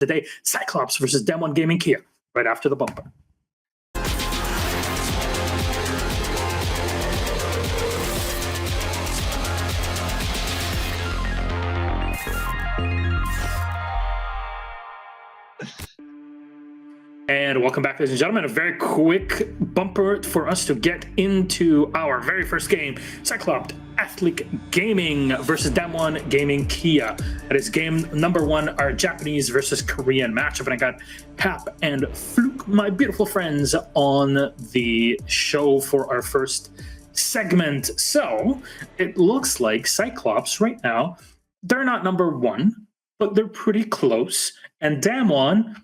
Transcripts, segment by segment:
today, CYCLOPS versus Dem1 Gaming Kia, right after the bumper. And welcome back, ladies and gentlemen. A very quick bumper for us to get into our very first game, CYCLOPS Athlete Gaming versus Dem1 Gaming Kia. That is game number 1, our Japanese versus Korean matchup. And I got Hap and Fluke, my beautiful friends, on the show for our first segment. So it looks like CYCLOPS right now, they're not number 1, but they're pretty close. And Dem1,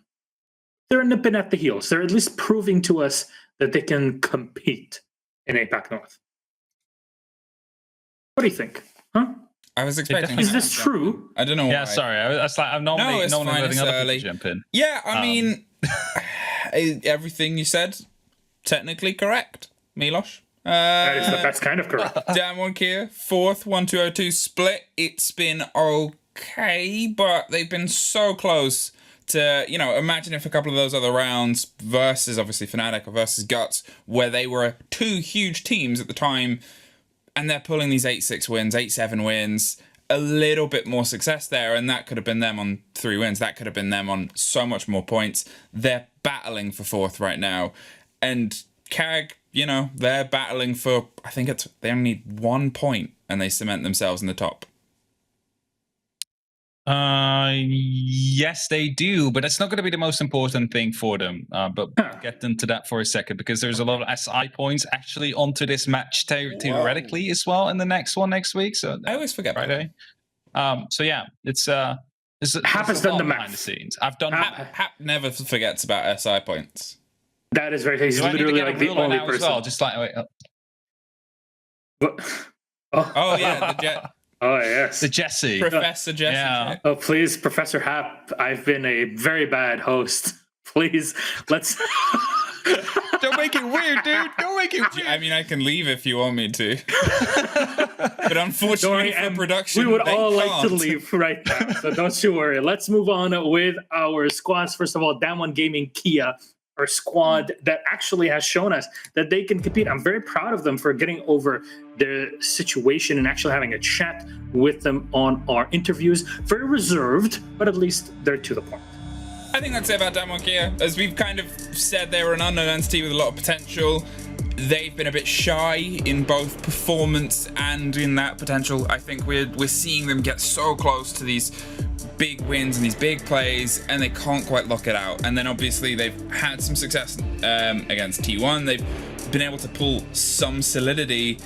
they're nipping at the heels. They're at least proving to us that they can compete in APAC North. What do you think? Huh? I was expecting. Is this true? I don't know. Yeah, why. sorry. I was like, I'm normally no one letting other people early. jump in. Yeah, I mean, everything you said, technically correct, Milos. That's kind of correct. Dem1 Kia, 4th, 1-2-0-2 split. It's been okay, but they've been so close to, you know, imagine if a couple of those other rounds versus obviously Fnatic or versus Guts, where they were 2 huge teams at the time, and they're pulling these 8-6 wins, 8-7 wins, a little bit more success there, and that could have been them on 3 wins. That could have been them on so much more points. They're battling for 4th right now, and CAG, you know, they're battling for, I think they only need 1 point, and they cement themselves in the top. Yes, they do, but that's not going to be the most important thing for them. But we'll get into that for a second, because there's a lot of SI points actually onto this match theoretically as well in the next one next week. So I always forget Friday. So yeah, it's happens done the math behind the scenes. I've done Hap never forgets about SI points. That is very. He's literally like the only person. Well, just like wait. Oh yeah, the Jet. Oh, yes. The Jesse. Professor Jesse. Yeah. Oh, please, Professor Hap, I've been a very bad host. Please, let's... Don't make it weird, dude. Don't make it weird. I mean, I can leave if you want me to. But unfortunately for production, we would all like to leave right now, so don't you worry. Let's move on with our squads. First of all, Dem1 Gaming Kia, our squad that actually has shown us that they can compete. I'm very proud of them for getting over their situation and actually having a chat with them on our interviews. Very reserved, but at least they're to the point. I think that's it about Dem1 Kia. As we've kind of said, they were an unknown entity with a lot of potential. They've been a bit shy in both performance and in that potential. I think we're seeing them get so close to these big wins and these big plays, and they can't quite lock it out. And then obviously they've had some success against T1. They've been able to pull some solidity,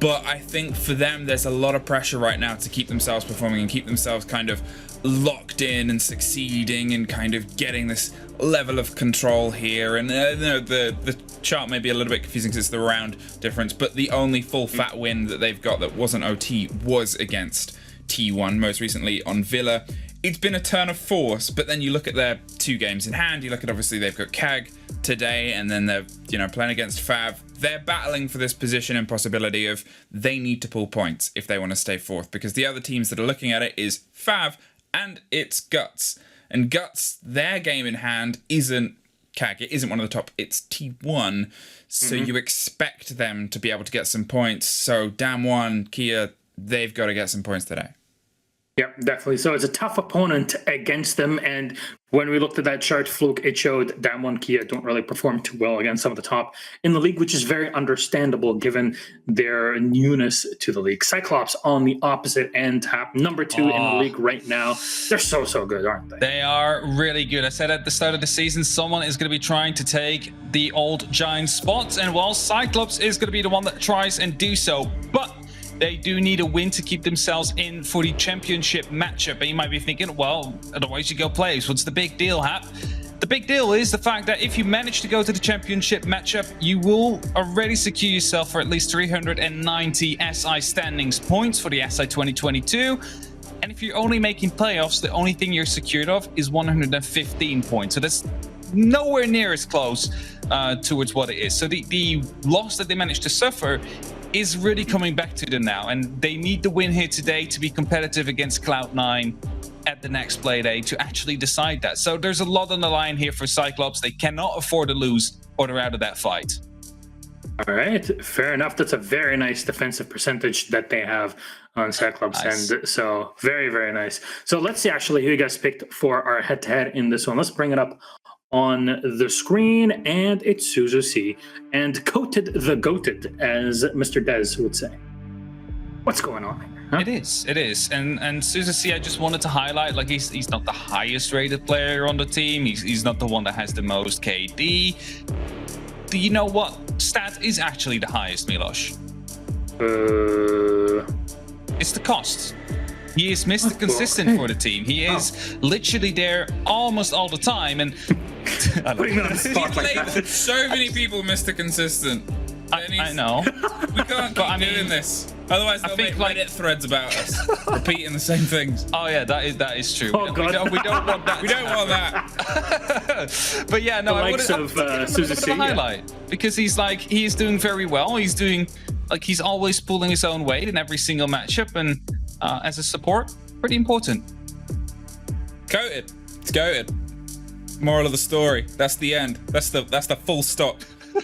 but I think for them there's a lot of pressure right now to keep themselves performing and keep themselves kind of locked in and succeeding and kind of getting this level of control here. And the chart may be a little bit confusing because it's the round difference, but the only full fat win that they've got that wasn't OT was against T1, most recently on Villa. It's been a turn of force, but then you look at their 2 games in hand, you look at obviously they've got CAG today, and then they're, you know, playing against Fav. They're battling for this position and possibility of they need to pull points if they want to stay 4th, because the other teams that are looking at it is Fav and it's Guts. And Guts, their game in hand isn't CAG, it isn't one of the top, it's T1, so you expect them to be able to get some points. So Dem1 Kia, they've got to get some points today. Yeah, definitely. So it's a tough opponent against them. And when we looked at that chart, Fluke, it showed Dem1 Kia don't really perform too well against some of the top in the league, which is very understandable given their newness to the league. CYCLOPS on the opposite end, top number 2 in the league right now. They're so good, aren't they? They are really good. I said at the start of the season, someone is going to be trying to take the old giant spots, and well, CYCLOPS is going to be the one that tries and do so. But they do need a win to keep themselves in for the championship matchup. And you might be thinking, well, otherwise you go plays. What's the big deal, Hap? The big deal is the fact that if you manage to go to the championship matchup, you will already secure yourself for at least 390 SI standings points for the SI 2022. And if you're only making playoffs, the only thing you're secured of is 115 points. So that's nowhere near as close towards what it is. So the loss that they managed to suffer is really coming back to them now, and they need the win here today to be competitive against Cloud9 at the next Playday to actually decide that. So there's a lot on the line here for Cyclops. They cannot afford to lose or they're out of that fight. All right, fair enough. That's a very nice defensive percentage that they have on Cyclops. Nice. And so very, very nice. So let's see actually who you guys picked for our head-to-head in this one. Let's bring it up on the screen, and it's Suzuki and Coated the Goated, as Mr. Dez would say. What's going on here? Huh? It is. And Suzuki, I just wanted to highlight, like, he's not the highest rated player on the team. He's not the one that has the most KD. Do you know what stat is actually the highest, Milos? It's the cost. He is Mr. Consistent for the team. He is literally there almost all the time. And Putting on the spot like Played that. so many people Mr. Consistent. I know. We can't keep doing this. Otherwise, they'll make Reddit threads about us, repeating the same things. Oh yeah, that is true. Oh, God. We don't want that. We don't want that. But yeah, no, The I likes would of, give him a bit of Suzuki, a highlight because he's doing very well. He's doing he's always pulling his own weight in every single matchup, and as a support, pretty important. Coated. It's goated. Moral of the story. That's the end. That's the full stop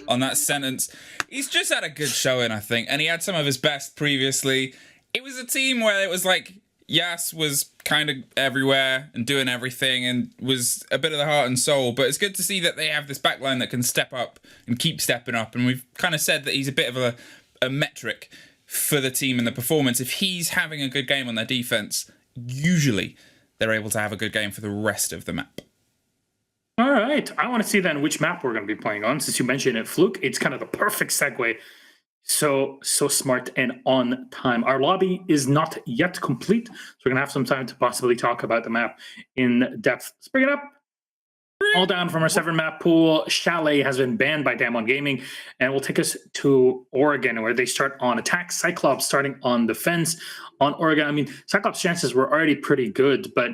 on that sentence. He's just had a good showing, I think, and he had some of his best previously. It was a team where it was like Yas was kind of everywhere and doing everything and was a bit of the heart and soul, but it's good to see that they have this backline that can step up and keep stepping up, and we've kind of said that he's a bit of a metric for the team and the performance. If he's having a good game on their defense, usually they're able to have a good game for the rest of the map. All right. I want to see then which map we're going to be playing on. Since you mentioned it, Fluke, it's kind of the perfect segue. So smart and on time. Our lobby is not yet complete, so we're going to have some time to possibly talk about the map in depth. Let's bring it up. All down from our 7-map pool. Chalet has been banned by Damwon Gaming, and will take us to Oregon, where they start on attack. Cyclops starting on defense on Oregon. I mean, Cyclops' chances were already pretty good, but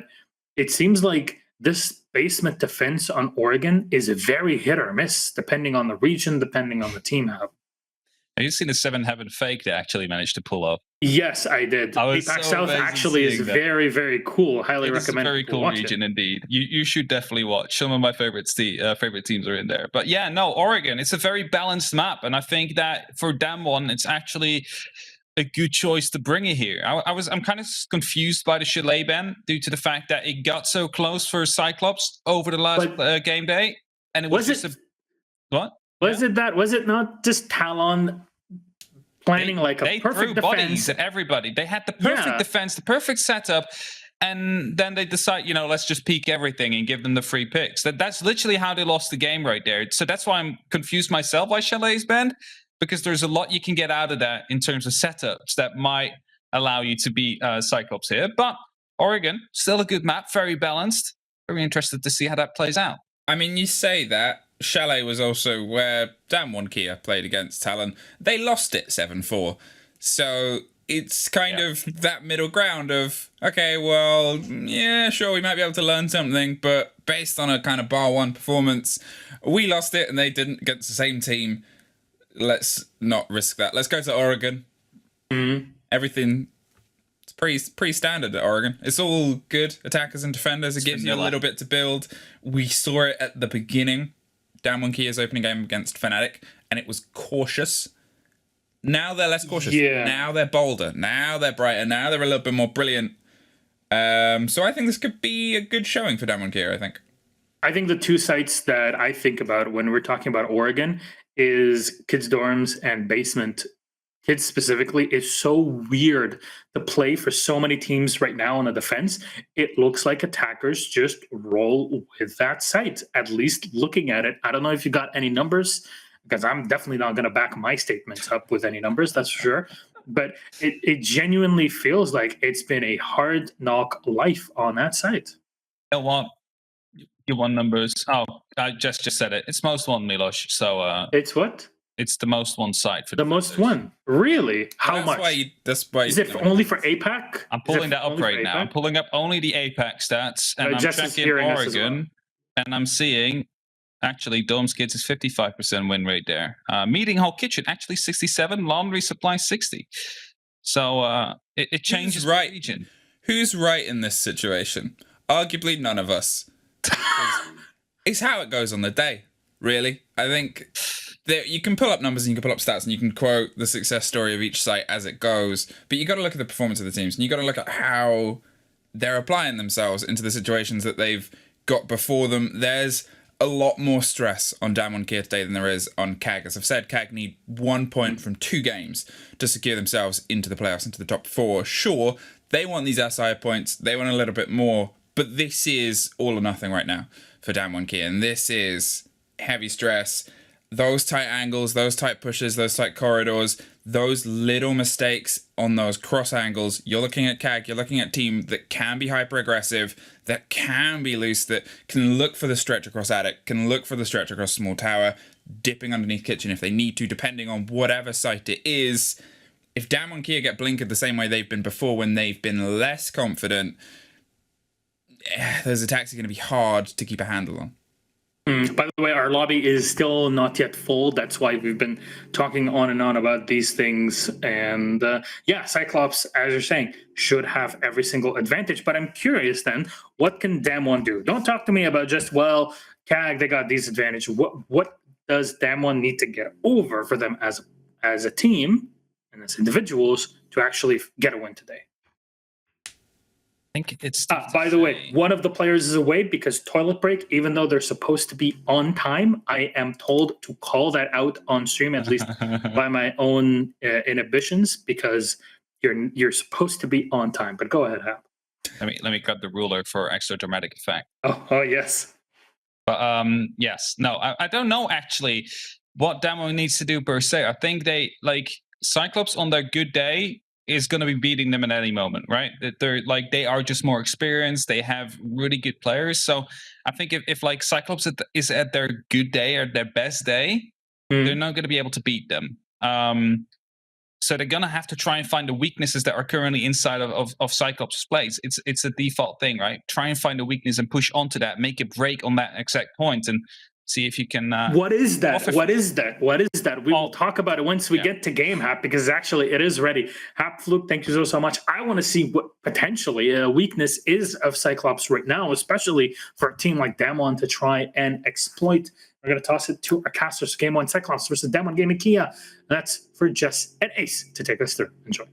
it seems like this basement defense on Oregon is a very hit or miss, depending on the region, depending on the team. Have you seen the 7 Heaven fake they actually managed to pull off? Yes, I did. APAC South actually is very, very cool. Highly recommend. It's a very cool region indeed. You should definitely watch. Some of my favorite teams are in there. But yeah, no, Oregon, it's a very balanced map, and I think that for Damwon, it's actually a good choice to bring it here. I'm kind of confused by the Chalet ban due to the fact that it got so close for Cyclops over the last game day, and it was just what? Was it not just Talon planning a perfect threw bodies defense at everybody? They had the perfect defense, the perfect setup, and then they decide, let's just peek everything and give them the free picks. That's literally how they lost the game right there. So that's why I'm confused myself why Chalet's banned, because there's a lot you can get out of that in terms of setups that might allow you to beat Cyclops here. But Oregon, still a good map, very balanced. Very interested to see how that plays out. I mean, you say that. Chalet was also where Damwon KIA played against Talon. They lost it 7-4. So it's kind of that middle ground of, okay, well, yeah, sure, we might be able to learn something, but based on a kind of bar 1 performance, we lost it and they didn't against the same team. Let's not risk that. Let's go to Oregon. Everything is pretty standard at Oregon. It's all good attackers and defenders. It gives you a little bit to build. We saw it at the beginning. Damwon KIA's opening game against Fnatic, and it was cautious. Now they're less cautious. Yeah. Now they're bolder. Now they're brighter. Now they're a little bit more brilliant. So I think this could be a good showing for Damwon KIA, I think. I think the 2 sites that I think about when we're talking about Oregon is Kids Dorms and Basement. Kids specifically is so weird to play for so many teams right now on the defense. It looks like attackers just roll with that site, at least looking at it. I don't know if you got any numbers, because I'm definitely not going to back my statements up with any numbers, that's for sure. But it genuinely feels like it's been a hard knock life on that site. You want numbers? Oh, I just said it. It's most one, Milos. So it's what? It's the most one site for the most one. Really? How much? That's why is it only for APAC? I'm pulling that up right now. I'm pulling up only the APAC stats, and I'm checking Oregon, and I'm seeing actually Dome's Kids is 55% win rate there. Meeting Hall Kitchen actually 67, Laundry Supply 60. So it changes the region. who's right in this situation? Arguably none of us. It's how it goes on the day, really. I think you can pull up numbers and you can pull up stats and you can quote the success story of each site as it goes, but you got to look at the performance of the teams and you got to look at how they're applying themselves into the situations that they've got before them. There's a lot more stress on Damwon KIA today than there is on CAG. As I've said, CAG need 1 point from 2 games to secure themselves into the playoffs, into the top 4. Sure, they want these SI points, they want a little bit more, but this is all or nothing right now for Damwon KIA, and this is heavy stress. Those tight angles, those tight pushes, those tight corridors, those little mistakes on those cross angles. You're looking at CAG, you're looking at a team that can be hyper aggressive, that can be loose, that can look for the stretch across attic, can look for the stretch across small tower, dipping underneath kitchen if they need to, depending on whatever site it is. If Damwon KIA get blinkered the same way they've been before when they've been less confident, those attacks are going to be hard to keep a handle on. By the way, our lobby is still not yet full. That's why we've been talking on and on about these things. And yeah, Cyclops, as you're saying, should have every single advantage. But I'm curious then, what can Damwon do? Don't talk to me about just, well, CAG, they got these advantages. What does Damwon need to get over for them as a team and as individuals to actually get a win today? I think it's by the way, one of the players is away because toilet break, even though they're supposed to be on time. I am told to call that out on stream, at least by my own inhibitions, because you're supposed to be on time. But go ahead, Hap. Let me cut the ruler for extra dramatic effect. Oh yes. But yes, no, I don't know actually what Damwon needs to do per se. I think they Cyclops on their good day is going to be beating them at any moment, right? They are just more experienced. They have really good players. So I think if Cyclops is at their good day or their best day, they're not going to be able to beat them. So they're going to have to try and find the weaknesses that are currently inside of Cyclops' plays. It's a default thing, right? Try and find a weakness and push onto that, make a break on that exact point, and see if you can. What is that? What is that? We will talk about it once we get to game, Hap, because actually it is ready. Hap, Fluke, thank you so much. I want to see what potentially a weakness is of Cyclops right now, especially for a team like Damwon to try and exploit. We're going to toss it to our casters. Game 1, Cyclops versus Damwon Gaming KIA. That's for Jess and Ace to take us through. Enjoy.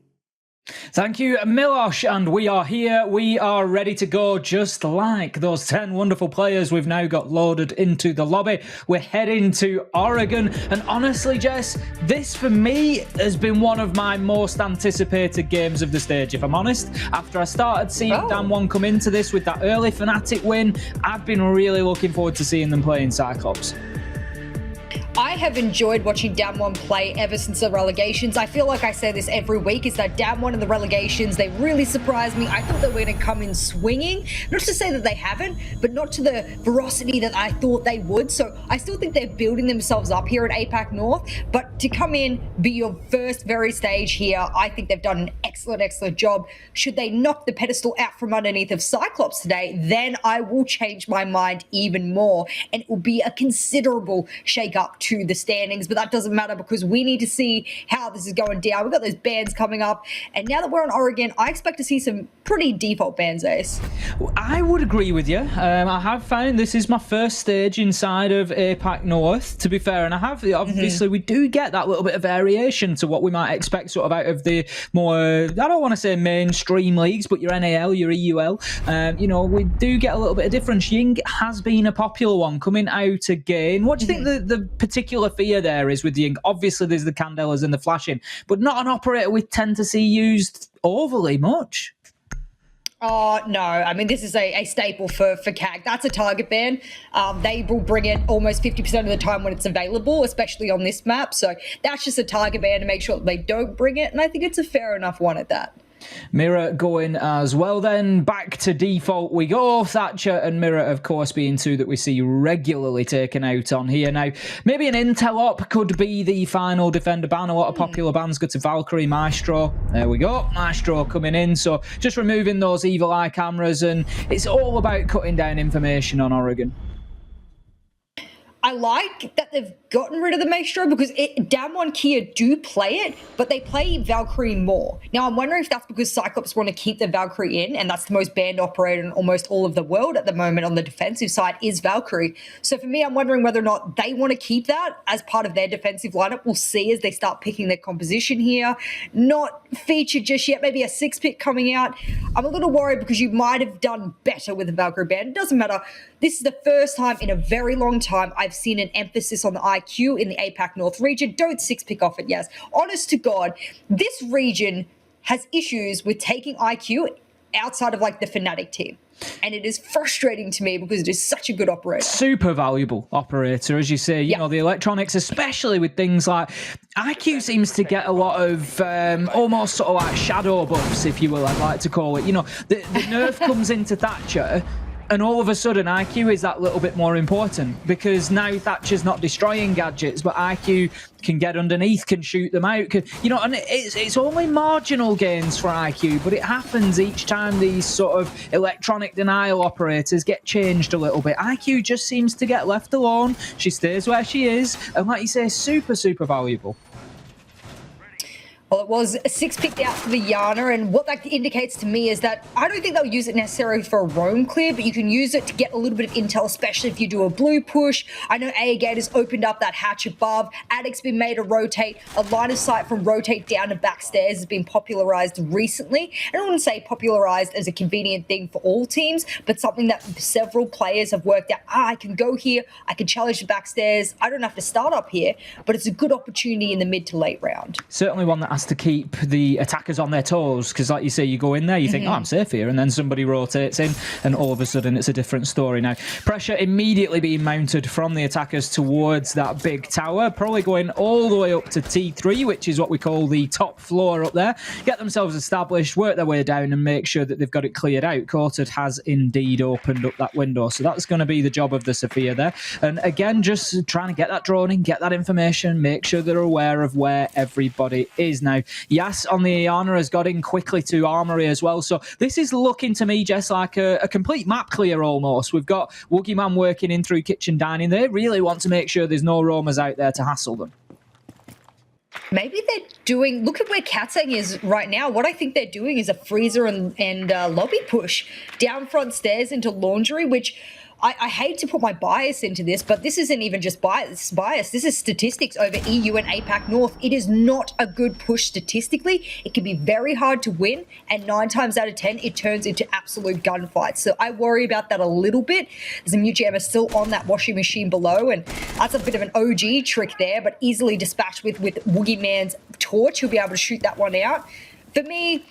Thank you, Milosh, and we are here. We are ready to go, just like those 10 wonderful players we've now got loaded into the lobby. We're heading to Oregon, and honestly, Jess, this for me has been one of my most anticipated games of the stage, if I'm honest. After I started seeing Damwon come into this with that early Fnatic win, I've been really looking forward to seeing them playing Cyclops. I have enjoyed watching Damwon play ever since the relegations. I feel like I say this every week, is that Damwon in the relegations, they really surprised me. I thought they were going to come in swinging. Not to say that they haven't, but not to the ferocity that I thought they would. So I still think they're building themselves up here at APAC North. But to come in, be your first very stage here, I think they've done an excellent job. Should they knock the pedestal out from underneath of Cyclops today, then I will change my mind even more. And it will be a considerable shake-up to the standings, but that doesn't matter because we need to see how this is going down. We've got those bans coming up, and now that we're on Oregon, I expect to see some pretty default bans, Ace. I would agree with you. I have found this is my first stage inside of APAC North, to be fair, and I have, obviously, we do get that little bit of variation to what we might expect sort of out of the more, I don't want to say mainstream leagues, but your NAL, your EUL. You know, we do get a little bit of difference. Ying has been a popular one coming out again. What do you think the particular fear there is with Ying? Obviously, there's the Candelas and the flashing, but not an operator we tend to see used overly much. Oh, no. I mean, this is a staple for CAG. That's a target ban. They will bring it almost 50% of the time when it's available, especially on this map. So that's just a target ban to make sure that they don't bring it. And I think it's a fair enough one at that. Mirror going as well then. Back to default we go. Thatcher and Mirror, of course, being two that we see regularly taken out on here. Now, maybe an Intel op could be the final defender ban. A lot of popular bans go to Valkyrie, Maestro. There we go. Maestro coming in. So just removing those evil eye cameras, and it's all about cutting down information on Oregon. I like that they've gotten rid of the Maestro because Damwon Kia do play it, but they play Valkyrie more. Now, I'm wondering if that's because Cyclops want to keep the Valkyrie in, and that's the most banned operator in almost all of the world at the moment on the defensive side is Valkyrie. So for me, I'm wondering whether or not they want to keep that as part of their defensive lineup. We'll see as they start picking their composition here. Not featured just yet, maybe a 6-pick coming out. I'm a little worried because you might have done better with the Valkyrie ban. It doesn't matter. This is the first time in a very long time I've seen an emphasis on the IQ in the APAC North region. Don't 6-pick off it, yes. Honest to God, this region has issues with taking IQ outside of like the Fnatic team. And it is frustrating to me because it is such a good operator. Super valuable operator, as you say. You know, the electronics, especially with things like IQ seems to get a lot of almost sort of like shadow buffs, if you will, I'd like to call it. You know, the nerf comes into Thatcher, and all of a sudden IQ is that little bit more important because now Thatcher's not destroying gadgets, but IQ can get underneath, can shoot them out, you know, and it's only marginal gains for IQ, but it happens each time these sort of electronic denial operators get changed a little bit. IQ just seems to get left alone. She stays where she is, and like you say, super valuable. Well, it was a 6-picked out for the Yana, and what that indicates to me is that I don't think they'll use it necessarily for a roam clear, but you can use it to get a little bit of intel, especially if you do a blue push. I know AA has opened up that hatch above. Addict's been made to rotate. A line of sight from rotate down to backstairs has been popularized recently. I don't want to say popularized as a convenient thing for all teams, but something that several players have worked out. I can go here. I can challenge the backstairs. I don't have to start up here, but it's a good opportunity in the mid to late round. Certainly one that has to keep the attackers on their toes, because like you say, you go in there, you think, oh, I'm safe here, and then somebody rotates in, and all of a sudden it's a different story. Now, pressure immediately being mounted from the attackers towards that big tower, probably going all the way up to T3, which is what we call the top floor up there. Get themselves established, work their way down, and make sure that they've got it cleared out. Courted has indeed opened up that window, so that's going to be the job of the Sophia there. And again, just trying to get that drone in, get that information, make sure they're aware of where everybody is. Now, Yas on the Iana has got in quickly to Armory as well. So this is looking to me just like a complete map clear almost. We've got Woogieman working in through kitchen dining. They really want to make sure there's no roamers out there to hassle them. Maybe they're doing, look at where Katsang is right now. What I think they're doing is a freezer and lobby push down front stairs into laundry, which I hate to put my bias into this, but this isn't even just bias. This is statistics over EU and APAC North. It is not a good push statistically. It can be very hard to win, and 9 times out of 10, it turns into absolute gunfights. So I worry about that a little bit. There's a Mujammer still on that washing machine below, and that's a bit of an OG trick there, but easily dispatched with Woogieman's torch. He'll be able to shoot that one out. For me,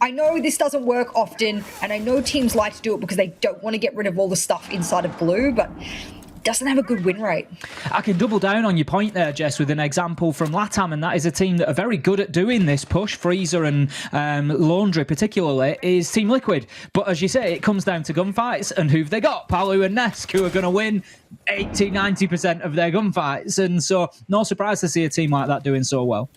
I know this doesn't work often, and I know teams like to do it because they don't want to get rid of all the stuff inside of blue, but it doesn't have a good win rate. I can double down on your point there, Jess, with an example from LATAM, and that is a team that are very good at doing this push, freezer and laundry particularly, is Team Liquid. But as you say, it comes down to gunfights, and who've they got? Palu and Nesk, who are going to win 80-90% of their gunfights, and so no surprise to see a team like that doing so well.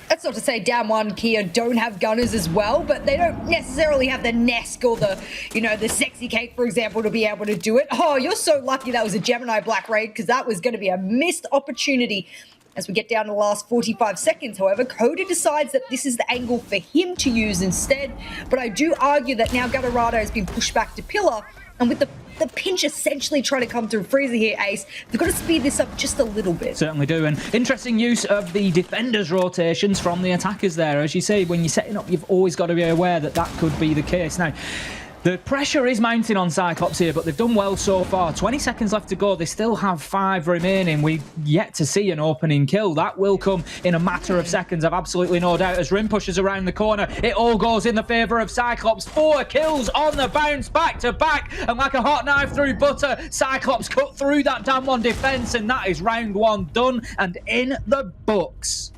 That's not to say Damwon Kia don't have gunners as well, but they don't necessarily have the Nesk or the, you know, the Sexy Cake, for example, to be able to do it. Oh, you're so lucky that was a Gemini Black Raid, because that was going to be a missed opportunity. As we get down to the last 45 seconds, however, Coda decides that this is the angle for him to use instead. But I do argue that now Gatterado has been pushed back to Pillar, and with the pinch essentially trying to come through Freezer here, Ace, they've got to speed this up just a little bit. Certainly do, and interesting use of the defenders' rotations from the attackers there. As you say, when you're setting up, you've always got to be aware that that could be the case. Now, the pressure is mounting on Cyclops here, but they've done well so far. 20 seconds left to go. They still have 5 remaining. We've yet to see an opening kill. That will come in a matter of seconds, I've absolutely no doubt. As Rim pushes around the corner, it all goes in the favour of Cyclops. 4 kills on the bounce, back to back, and like a hot knife through butter, Cyclops cut through that Damwon defence, and that is round 1 done and in the books.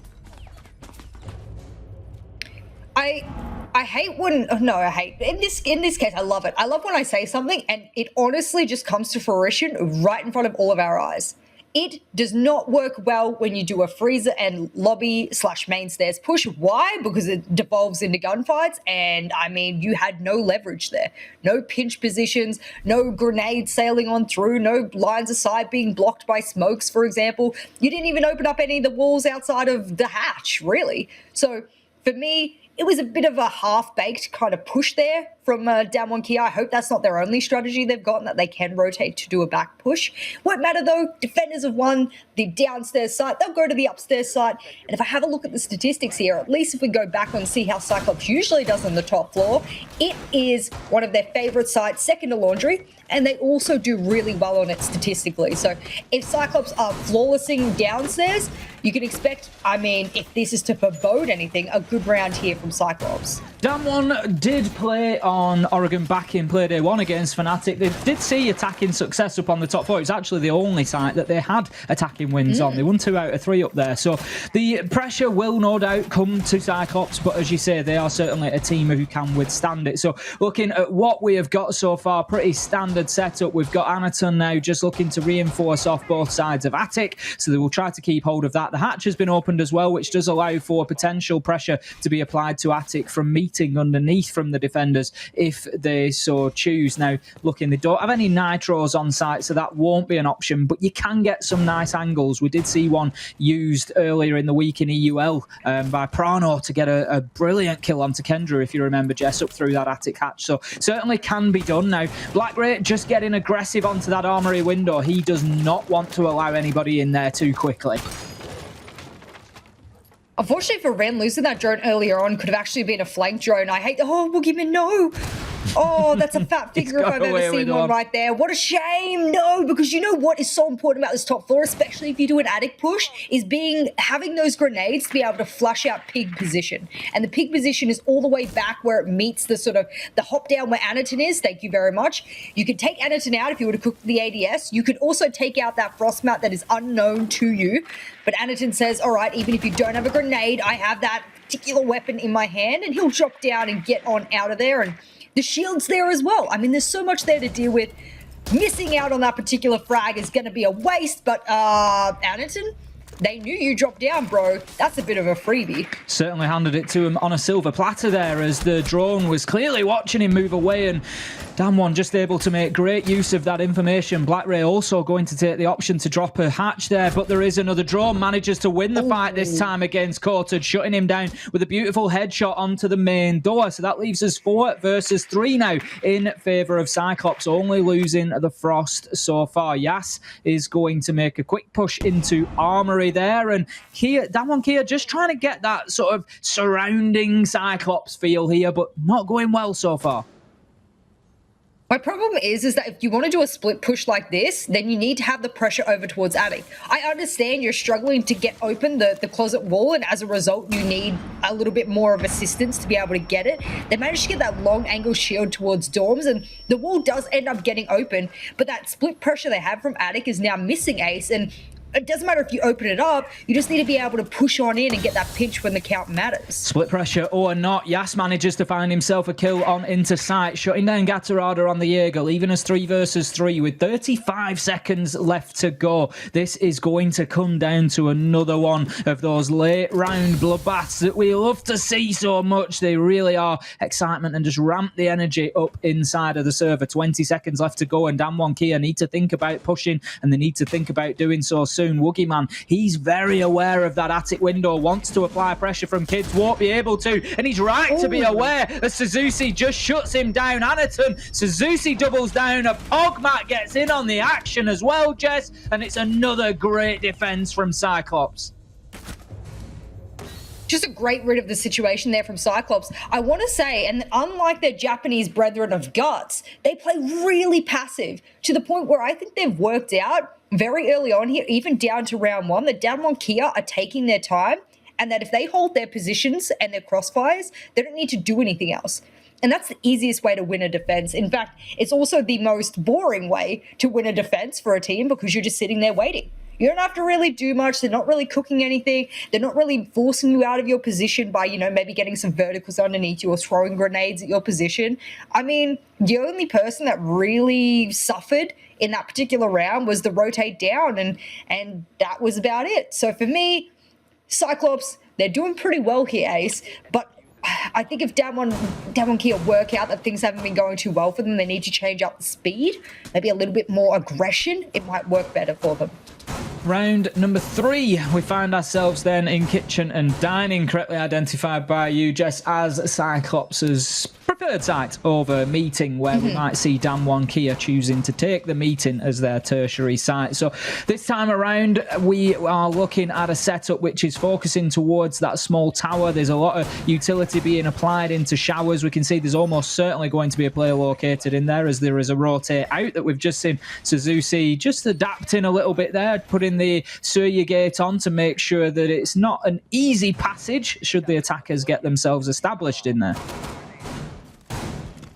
I hate when, no, I hate, in this case, I love it. I love when I say something and it honestly just comes to fruition right in front of all of our eyes. It does not work well when you do a freezer and lobby / main stairs push. Why? Because it devolves into gunfights, and I mean, you had no leverage there. No pinch positions, no grenades sailing on through, no lines of sight being blocked by smokes, for example. You didn't even open up any of the walls outside of the hatch, really. So for me, it was a bit of a half-baked kind of push there from Damwon Kia. I hope that's not their only strategy they've got and that they can rotate to do a back push. Won't matter though, defenders have won the downstairs site. They'll go to the upstairs site. And if I have a look at the statistics here, at least if we go back and see how CYCLOPS usually does on the top floor, it is one of their favorite sites, second to Laundry, and they also do really well on it statistically. So if CYCLOPS are flawlessing downstairs, you can expect, I mean, if this is to forebode anything, a good round here from CYCLOPS. Damwon did play on Oregon back in Playday 1 against Fnatic. They did see attacking success up on the top floor. It was actually the only site that they had attacking wins on. They won 2 out of 3 up there. So the pressure will no doubt come to CYCLOPS, but as you say, they are certainly a team who can withstand it. So looking at what we have got so far, pretty standard setup. We've got Anaton now just looking to reinforce off both sides of Attic, so they will try to keep hold of that. The hatch has been opened as well, which does allow for potential pressure to be applied to Attic from meeting underneath from the defenders if they so choose. Now, looking, they don't have any nitros on site, so that won't be an option, but you can get some nice angles. We did see one used earlier in the week in EUL by Prano to get a brilliant kill onto Kendra, if you remember, Jess, up through that Attic hatch. So certainly can be done. Now, Blackray just getting aggressive onto that armory window. He does not want to allow anybody in there too quickly. Unfortunately for Ren, losing that drone earlier on could have actually been a flank drone. I hate the Boogeyman, no. Oh, that's a fat figure if I've ever seen one right there. What a shame. No, because you know what is so important about this top floor, especially if you do an attic push, is having those grenades to be able to flush out pig position. And the pig position is all the way back where it meets the sort of the hop down where Anaton is. Thank you very much. You could take Anaton out if you were to cook the ADS. You could also take out that frost mat that is unknown to you. But Anaton says, all right, even if you don't have a grenade, I have that particular weapon in my hand, and he'll drop down and get on out of there. And the shield's there as well. I mean, there's so much there to deal with. Missing out on that particular frag is going to be a waste, but Anaton, they knew you dropped down, bro. That's a bit of a freebie. Certainly handed it to him on a silver platter there as the drone was clearly watching him move away, and Damwon just able to make great use of that information. Blackray also going to take the option to drop a hatch there, but there is another drone. Manages to win the fight this time against Courted, shutting him down with a beautiful headshot onto the main door. So that leaves us 4 versus 3 now in favour of CYCLOPS, only losing the Frost so far. Yas is going to make a quick push into Armory there, and Damwon Kia just trying to get that sort of surrounding CYCLOPS feel here, but not going well so far. My problem is that if you want to do a split push like this, then you need to have the pressure over towards Attic. I understand you're struggling to get open the closet wall, and as a result, you need a little bit more of assistance to be able to get it. They managed to get that long angle shield towards Dorms, and the wall does end up getting open, but that split pressure they have from Attic is now missing Ace, and it doesn't matter if you open it up, you just need to be able to push on in and get that pinch when the count matters. Split pressure or not, Yas manages to find himself a kill on into sight, shutting down Gatorada on the Jaeger, leaving us 3 versus 3 with 35 seconds left to go. This is going to come down to another one of those late round bloodbaths that we love to see so much. They really are excitement and just ramp the energy up inside of the server. 20 seconds left to go, and Damwon Kia need to think about pushing, and they need to think about doing so soon. Woogie Man, he's very aware of that attic window, wants to apply pressure from Kids, won't be able to, and he's right to be aware as Suzuki just shuts him down. Anaton, Suzuki doubles down, a Pogmat gets in on the action as well, Jess, and it's another great defense from CYCLOPS. Just a great rid of the situation there from CYCLOPS. I want to say, and unlike their Japanese brethren of Guts, they play really passive to the point where I think they've worked out very early on here, even down to round 1, that Damwon Kia are taking their time, and that if they hold their positions and their crossfires, they don't need to do anything else. And that's the easiest way to win a defense. In fact, it's also the most boring way to win a defense for a team, because you're just sitting there waiting. You don't have to really do much. They're not really cooking anything. They're not really forcing you out of your position by, maybe getting some verticals underneath you or throwing grenades at your position. I mean, the only person that really suffered in that particular round was the rotate down, and that was about it. So for me, Cyclops, they're doing pretty well here, Ace, but I think if Damwon Kia work out that things haven't been going too well for them, they need to change up the speed, maybe a little bit more aggression. It might work better for them. Round number 3, we find ourselves then in kitchen and dining, correctly identified by you, Jess, as Cyclops' preferred site over meeting, where we might see Damwon Kia choosing to take the meeting as their tertiary site. So this time around, we are looking at a setup which is focusing towards that small tower. There's a lot of utility being applied into showers. We can see there's almost certainly going to be a player located in there, as there is a rotate out that we've just seen Suzuki just adapting a little bit there, putting the Surya gate on to make sure that it's not an easy passage should the attackers get themselves established in there.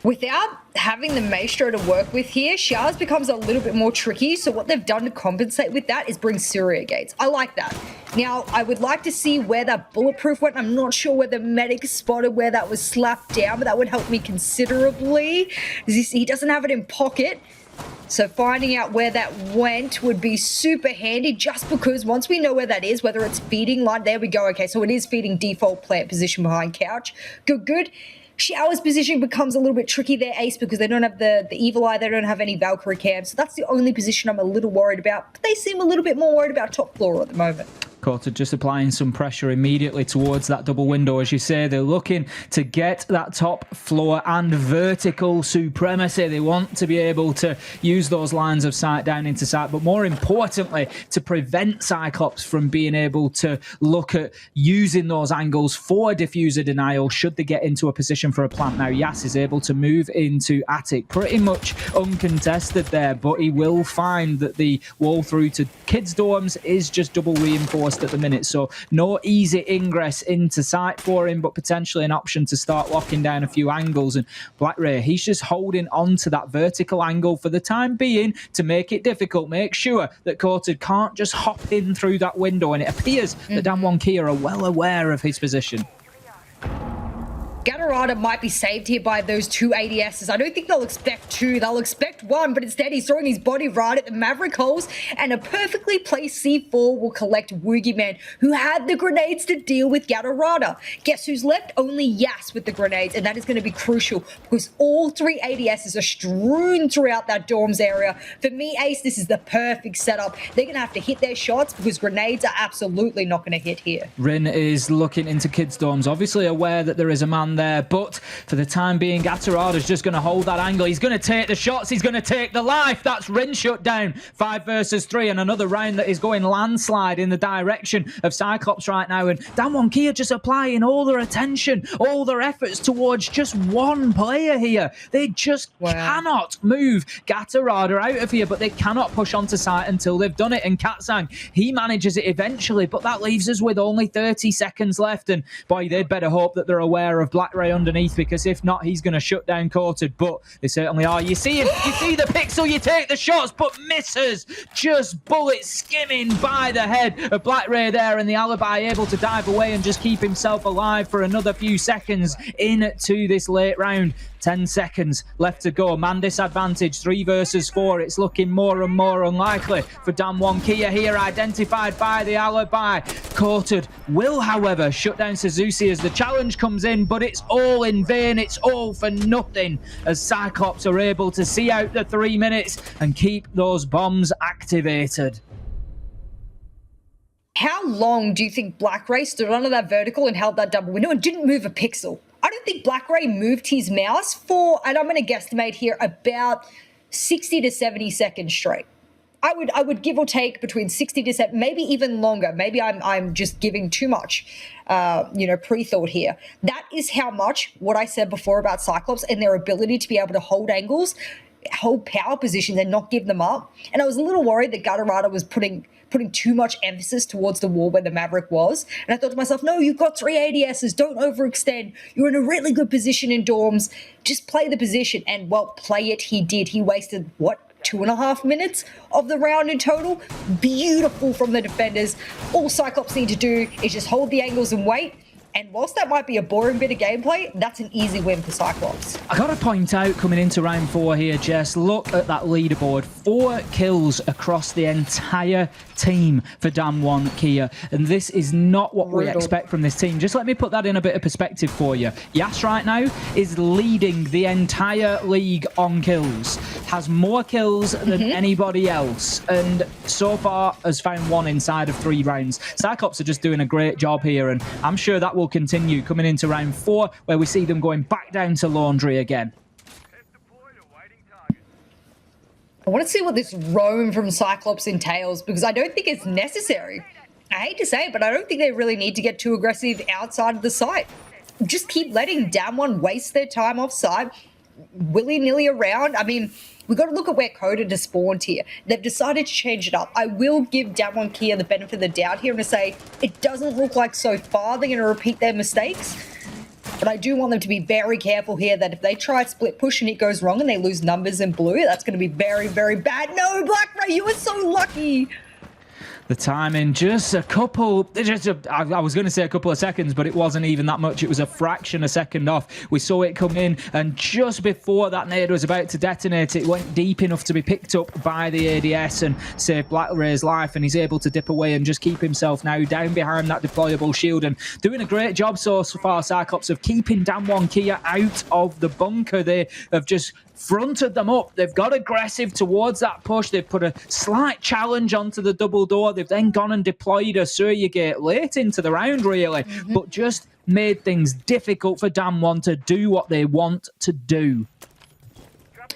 Without having the Maestro to work with here, Showers becomes a little bit more tricky. So what they've done to compensate with that is bring Surya gates. I like that. Now, I would like to see where that bulletproof went. I'm not sure where the medic spotted where that was slapped down, but that would help me considerably. He doesn't have it in pocket. So finding out where that went would be super handy, just because once we know where that is, whether it's feeding line, there we go. Okay, so it is feeding default plant position behind couch. Good. Shower's position becomes a little bit tricky there, Ace, because they don't have the Evil Eye, they don't have any Valkyrie cams. So that's the only position I'm a little worried about. But they seem a little bit more worried about top floor at the moment. Quarter just applying some pressure immediately towards that double window. As you say, they're looking to get that top floor and vertical supremacy. They want to be able to use those lines of sight down into sight, but more importantly, to prevent Cyclops from being able to look at using those angles for diffuser denial should they get into a position for a plant. Now, Yas is able to move into attic pretty much uncontested there, but he will find that the wall through to kids' dorms is just double reinforced at the minute, so no easy ingress into sight for him, but potentially an option to start locking down a few angles. And Black Ray, he's just holding on to that vertical angle for the time being to make it difficult, make sure that Courted can't just hop in through that window, and it appears that Damwon Kia are well aware of his position. Gatorada might be saved here by those two ADSs. I don't think they'll expect two. They'll expect one, but instead he's throwing his body right at the Maverick holes, and a perfectly placed C4 will collect Woogie Man, who had the grenades to deal with Gatorada. Guess who's left? Only Yas with the grenades, and that is going to be crucial because all three ADSs are strewn throughout that dorms area. For me, Ace, this is the perfect setup. They're going to have to hit their shots because grenades are absolutely not going to hit here. Rin is looking into kids' dorms, obviously aware that there is a man there, but for the time being, Gatorada's just going to hold that angle. He's going to take the shots. He's going to take the life. That's Rin shut down. 5 versus 3, and another round that is going landslide in the direction of Cyclops right now. And Damwon Kia just applying all their attention, all their efforts towards just one player here. They just cannot move Gatorada out of here, but they cannot push onto site until they've done it. And Katsang, he manages it eventually, but that leaves us with only 30 seconds left. And boy, they'd better hope that they're aware of Black Ray underneath, because if not, he's going to shut down Courted. But they certainly are. You see him, you see the pixel, you take the shots, but misses. Just bullet skimming by the head of Black Ray there, and the Alibi able to dive away and just keep himself alive for another few seconds into this late round. 10 seconds left to go. Man disadvantage, 3 versus 4. It's looking more and more unlikely for Damwon Kia here, identified by the Alibi. Courted will, however, shut down Suzuki as the challenge comes in, but it's all in vain. It's all for nothing as Cyclops are able to see out the 3 minutes and keep those bombs activated. How long do you think Black Ray stood under that vertical and held that double window and didn't move a pixel? I don't think Black Ray moved his mouse for, and I'm going to guesstimate here, about 60 to 70 seconds straight. I would give or take between 60 to 70, maybe even longer. Maybe I'm just giving too much, pre-thought here. That is how much what I said before about Cyclops and their ability to be able to hold angles, hold power positions and not give them up. And I was a little worried that Gatorada was putting too much emphasis towards the wall where the Maverick was. And I thought to myself, no, you've got 3 ADSs. Don't overextend. You're in a really good position in dorms. Just play the position. And, well, play it he did. He wasted, 2.5 minutes of the round in total? Beautiful from the defenders. All Cyclops need to do is just hold the angles and wait. And whilst that might be a boring bit of gameplay, that's an easy win for Cyclops. I got to point out, coming into round 4 here, Jess, look at that leaderboard. 4 kills across the entire team for Damwon Kia. And this is not what we expect from this team. Just let me put that in a bit of perspective for you. Yas right now is leading the entire league on kills. Has more kills than anybody else. And so far has found 1 inside of 3 rounds. Cyclops are just doing a great job here. And I'm sure that will continue coming into round 4, where we see them going back down to Laundry again. I want to see what this roam from Cyclops entails, because I don't think it's necessary. I hate to say it, but I don't think they really need to get too aggressive outside of the site. Just keep letting Damwon waste their time off site, willy-nilly around. I mean, we've got to look at where Coda despawned here. They've decided to change it up. I will give Damwon Kia the benefit of the doubt here and to say it doesn't look like so far they're going to repeat their mistakes. But I do want them to be very careful here that if they try split push and it goes wrong and they lose numbers in blue, that's going to be very, very bad. No, Black Ray, you were so lucky. The timing, just a couple, I was going to say a couple of seconds, but it wasn't even that much. It was a fraction a second off. We saw it come in, and just before that nade was about to detonate, it went deep enough to be picked up by the ADS and save Black Ray's life, and he's able to dip away and just keep himself now down behind that deployable shield, and doing a great job so far, Cyclops, of keeping Damwon Kia out of the bunker. They have just fronted them up. They've got aggressive towards that push. They've put a slight challenge onto the double door. They've then gone and deployed a surrogate late into the round, really, but just made things difficult for Damwon to do what they want to do.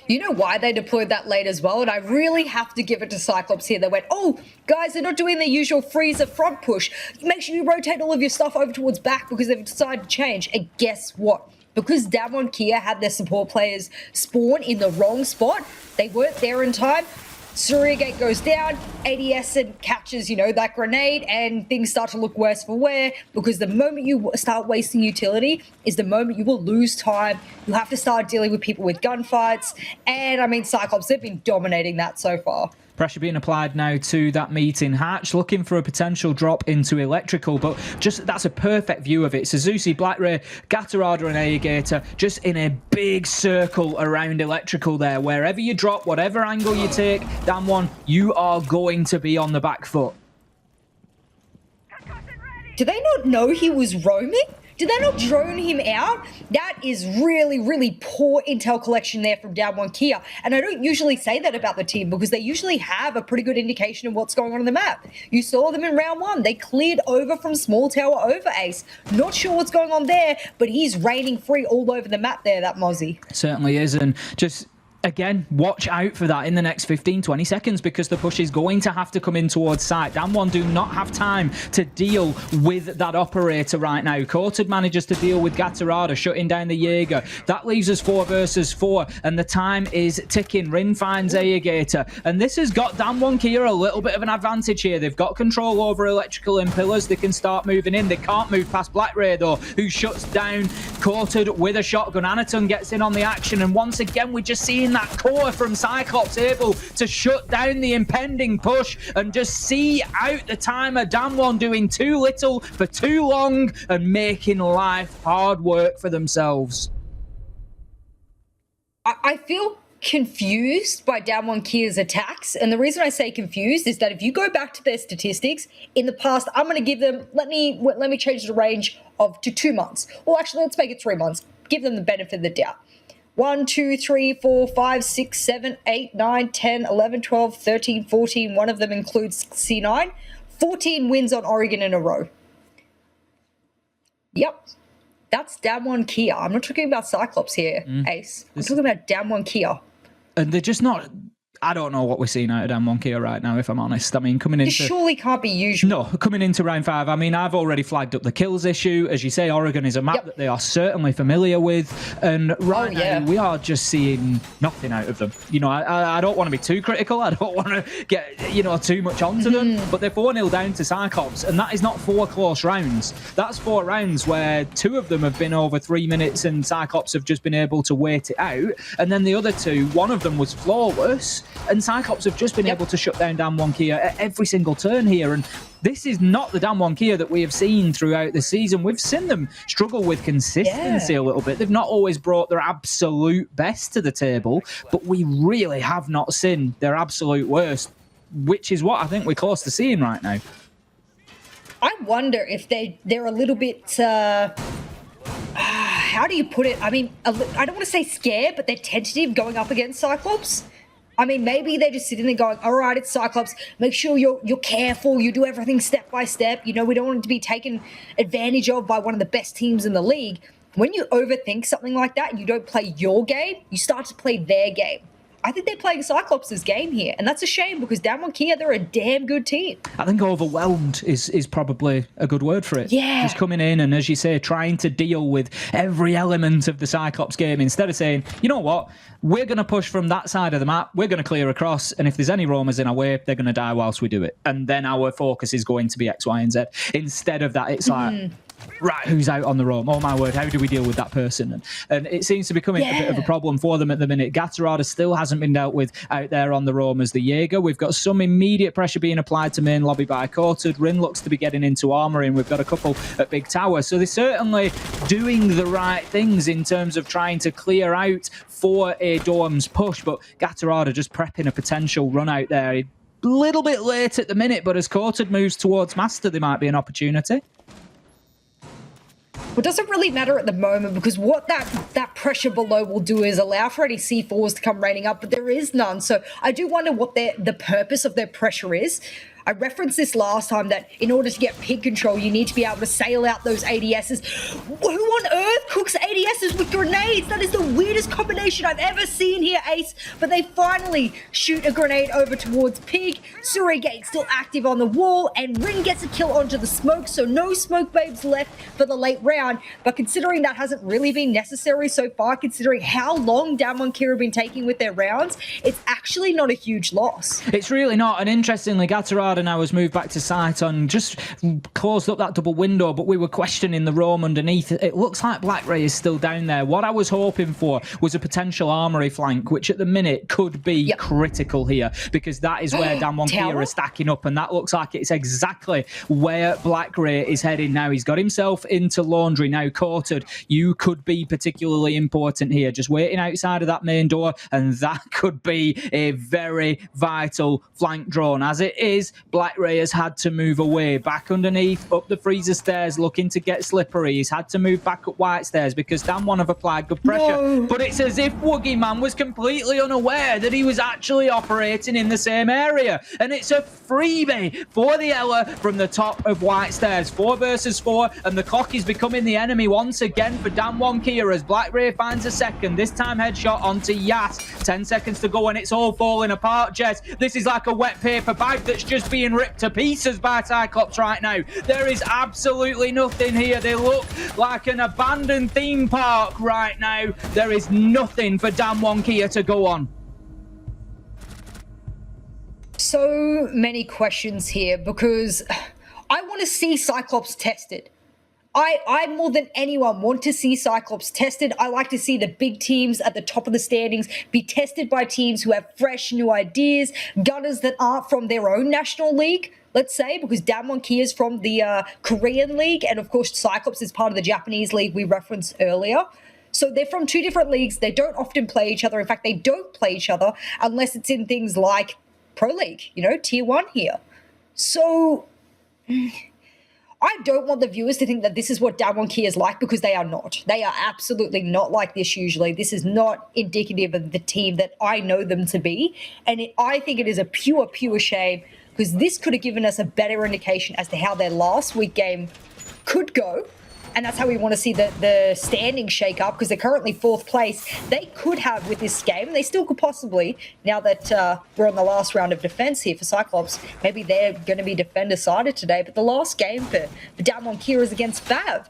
You know why they deployed that late as well? And I really have to give it to Cyclops here. They went, oh, guys, they're not doing their usual freezer front push. Make sure you rotate all of your stuff over towards back because they've decided to change. And guess what? Because Damwon Kia had their support players spawn in the wrong spot, they weren't there in time. Surrogate goes down, ADS catches, that grenade, and things start to look worse for wear, because the moment you start wasting utility is the moment you will lose time. You have to start dealing with people with gunfights, and I mean, Cyclops, they've been dominating that so far. Pressure being applied now to that meeting hatch, looking for a potential drop into electrical, but just that's a perfect view of it. Suzuki, Black Ray, Gatorada and Aegator just in a big circle around electrical there. Wherever you drop, whatever angle you take, Damwon, you are going to be on the back foot. Do they not know he was roaming? Did they not drone him out? That is really, really poor intel collection there from Damwon Kia. And I don't usually say that about the team because they usually have a pretty good indication of what's going on the map. You saw them in round 1. They cleared over from Small Tower over Ace. Not sure what's going on there, but he's reigning free all over the map there, that Mozzie. Certainly is, and just... again, watch out for that in the next 15-20 seconds because the push is going to have to come in towards site. Damwon do not have time to deal with that operator right now. Courted manages to deal with Gatorada, shutting down the Jaeger. That leaves us 4 versus 4, and the time is ticking. Rin finds Aegator, and this has got Damwon Kia a little bit of an advantage here. They've got control over electrical and pillars. They can start moving in. They can't move past Black Ray, though, who shuts down Courted with a shotgun. Anaton gets in on the action, and once again, we're just seeing that core from Cyclops able to shut down the impending push and just see out the timer. Damwon doing too little for too long and making life hard work for themselves. I feel confused by Damwon Kia's attacks, and the reason I say confused is that if you go back to their statistics in the past, I'm going to give them, let me change the range to 2 months. Well, actually, let's make it 3 months. Give them the benefit of the doubt. 1, 2, 3, 4, 5, 6, 7, 8, 9, 10, 11, 12, 13, 14. One of them includes C9. 14 wins on Oregon in a row. Yep. That's Damwon Kia. I'm not talking about Cyclops here, Ace. I'm talking about Damwon Kia. And they're just not... I don't know what we're seeing out of Damwon Kia right now, if I'm honest. I mean, coming into... This surely can't be usual. No, coming into round 5, I mean, I've already flagged up the kills issue. As you say, Oregon is a map that they are certainly familiar with. And right now, we are just seeing nothing out of them. I don't want to be too critical. I don't want to get, too much onto them. But they're 4-0 down to Cyclops. And that is not 4 close rounds. That's 4 rounds where 2 of them have been over 3 minutes and Cyclops have just been able to wait it out. And then the other 2, one of them was flawless. And CYCLOPS have just been able to shut down Damwon Kia at every single turn here. And this is not the Damwon Kia that we have seen throughout the season. We've seen them struggle with consistency a little bit. They've not always brought their absolute best to the table, but we really have not seen their absolute worst, which is what I think we're close to seeing right now. I wonder if they're a little bit, how do you put it? I mean, I don't want to say scared, but they're tentative going up against CYCLOPS. I mean, maybe they're just sitting there going, all right, it's CYCLOPS. Make sure you're careful. You do everything step by step. You know, we don't want it to be taken advantage of by one of the best teams in the league. When you overthink something like that and you don't play your game, you start to play their game. I think they're playing CYCLOPS' game here, and that's a shame because Damwon Kia, they're a damn good team. I think overwhelmed is probably a good word for it. Yeah. Just coming in and, as you say, trying to deal with every element of the CYCLOPS game instead of saying, you know what, we're going to push from that side of the map, we're going to clear across, and if there's any roamers in our way, they're going to die whilst we do it. And then our focus is going to be X, Y, and Z. Instead of that, it's like, right, who's out on the roam? Oh my word, how do we deal with that person? And it seems to be becoming a bit of a problem for them at the minute. Gatorada still hasn't been dealt with out there on the roam as the Jaeger. We've got some immediate pressure being applied to main lobby by Quartered. Rin looks to be getting into armoring. We've got a couple at Big Tower. So they're certainly doing the right things in terms of trying to clear out for a Dorm's push, but Gatorada just prepping a potential run out there. A little bit late at the minute, but as Quartered moves towards Master, there might be an opportunity. Well, it doesn't really matter at the moment because what that pressure below will do is allow for any C4s to come raining up, but there is none. So I do wonder what the purpose of their pressure is. I referenced this last time that in order to get pig control, you need to be able to sail out those ADSs. Who on earth cooks ADSs with grenades? That is the weirdest combination I've ever seen here, Ace. But they finally shoot a grenade over towards Pig. Surigate still active on the wall, and Rin gets a kill onto the smoke, so no smoke babes left for the late round. But considering that hasn't really been necessary so far, considering how long Damwon Kia have been taking with their rounds, it's actually not a huge loss. It's really not, and interestingly, Gatorada now has moved back to site and just closed up that double window, but we were questioning the roam underneath. It looks like Black Ray is still down there. What I was hoping for was a potential armory flank, which at the minute could be critical here, because that is where Damwon Kia are stacking up, and that looks like it's exactly where Black Ray is heading now. He's got himself into laundry now. Quartered, you could be particularly important here, just waiting outside of that main door, and that could be a very vital flank drone. As it is, Black Ray has had to move away, back underneath, up the freezer stairs, looking to get slippery. He's had to move back up white stairs because Damwon have applied good pressure. But it's as if Woogie Man was completely unaware that he was actually operating in the same area. And it's a freebie for the Ella from the top of white stairs. 4 versus 4, and the clock is becoming the enemy once again for Damwon Kia as Black Ray finds a second. This time headshot onto Yas. 10 seconds to go and it's all falling apart, Jess. This is like a wet paper bag that's just being ripped to pieces by CYCLOPS right now. There is absolutely nothing here. They look like an abandoned theme park right now. There is nothing for Damwon Kia to go on. So many questions here because I want to see CYCLOPS tested. I more than anyone want to see CYCLOPS tested. I like to see the big teams at the top of the standings be tested by teams who have fresh new ideas, gunners that aren't from their own national league, let's say, because Damwon Kia is from the Korean league, and of course CYCLOPS is part of the Japanese league we referenced earlier. So they're from 2 different leagues. They don't often play each other. In fact, they don't play each other unless it's in things like Pro League, you know, Tier 1 here. So I don't want the viewers to think that this is what Damwon Kia is like, because they are not. They are absolutely not like this usually. This is not indicative of the team that I know them to be. And I think it is a pure shame, because this could have given us a better indication as to how their last week game could go. And that's how we want to see the standings shake up, because they're currently 4th place. They could have with this game, and they still could possibly, now that we're on the last round of defense here for CYCLOPS, maybe they're going to be defender-sided today. But the last game for Damwon Kia is against Fav.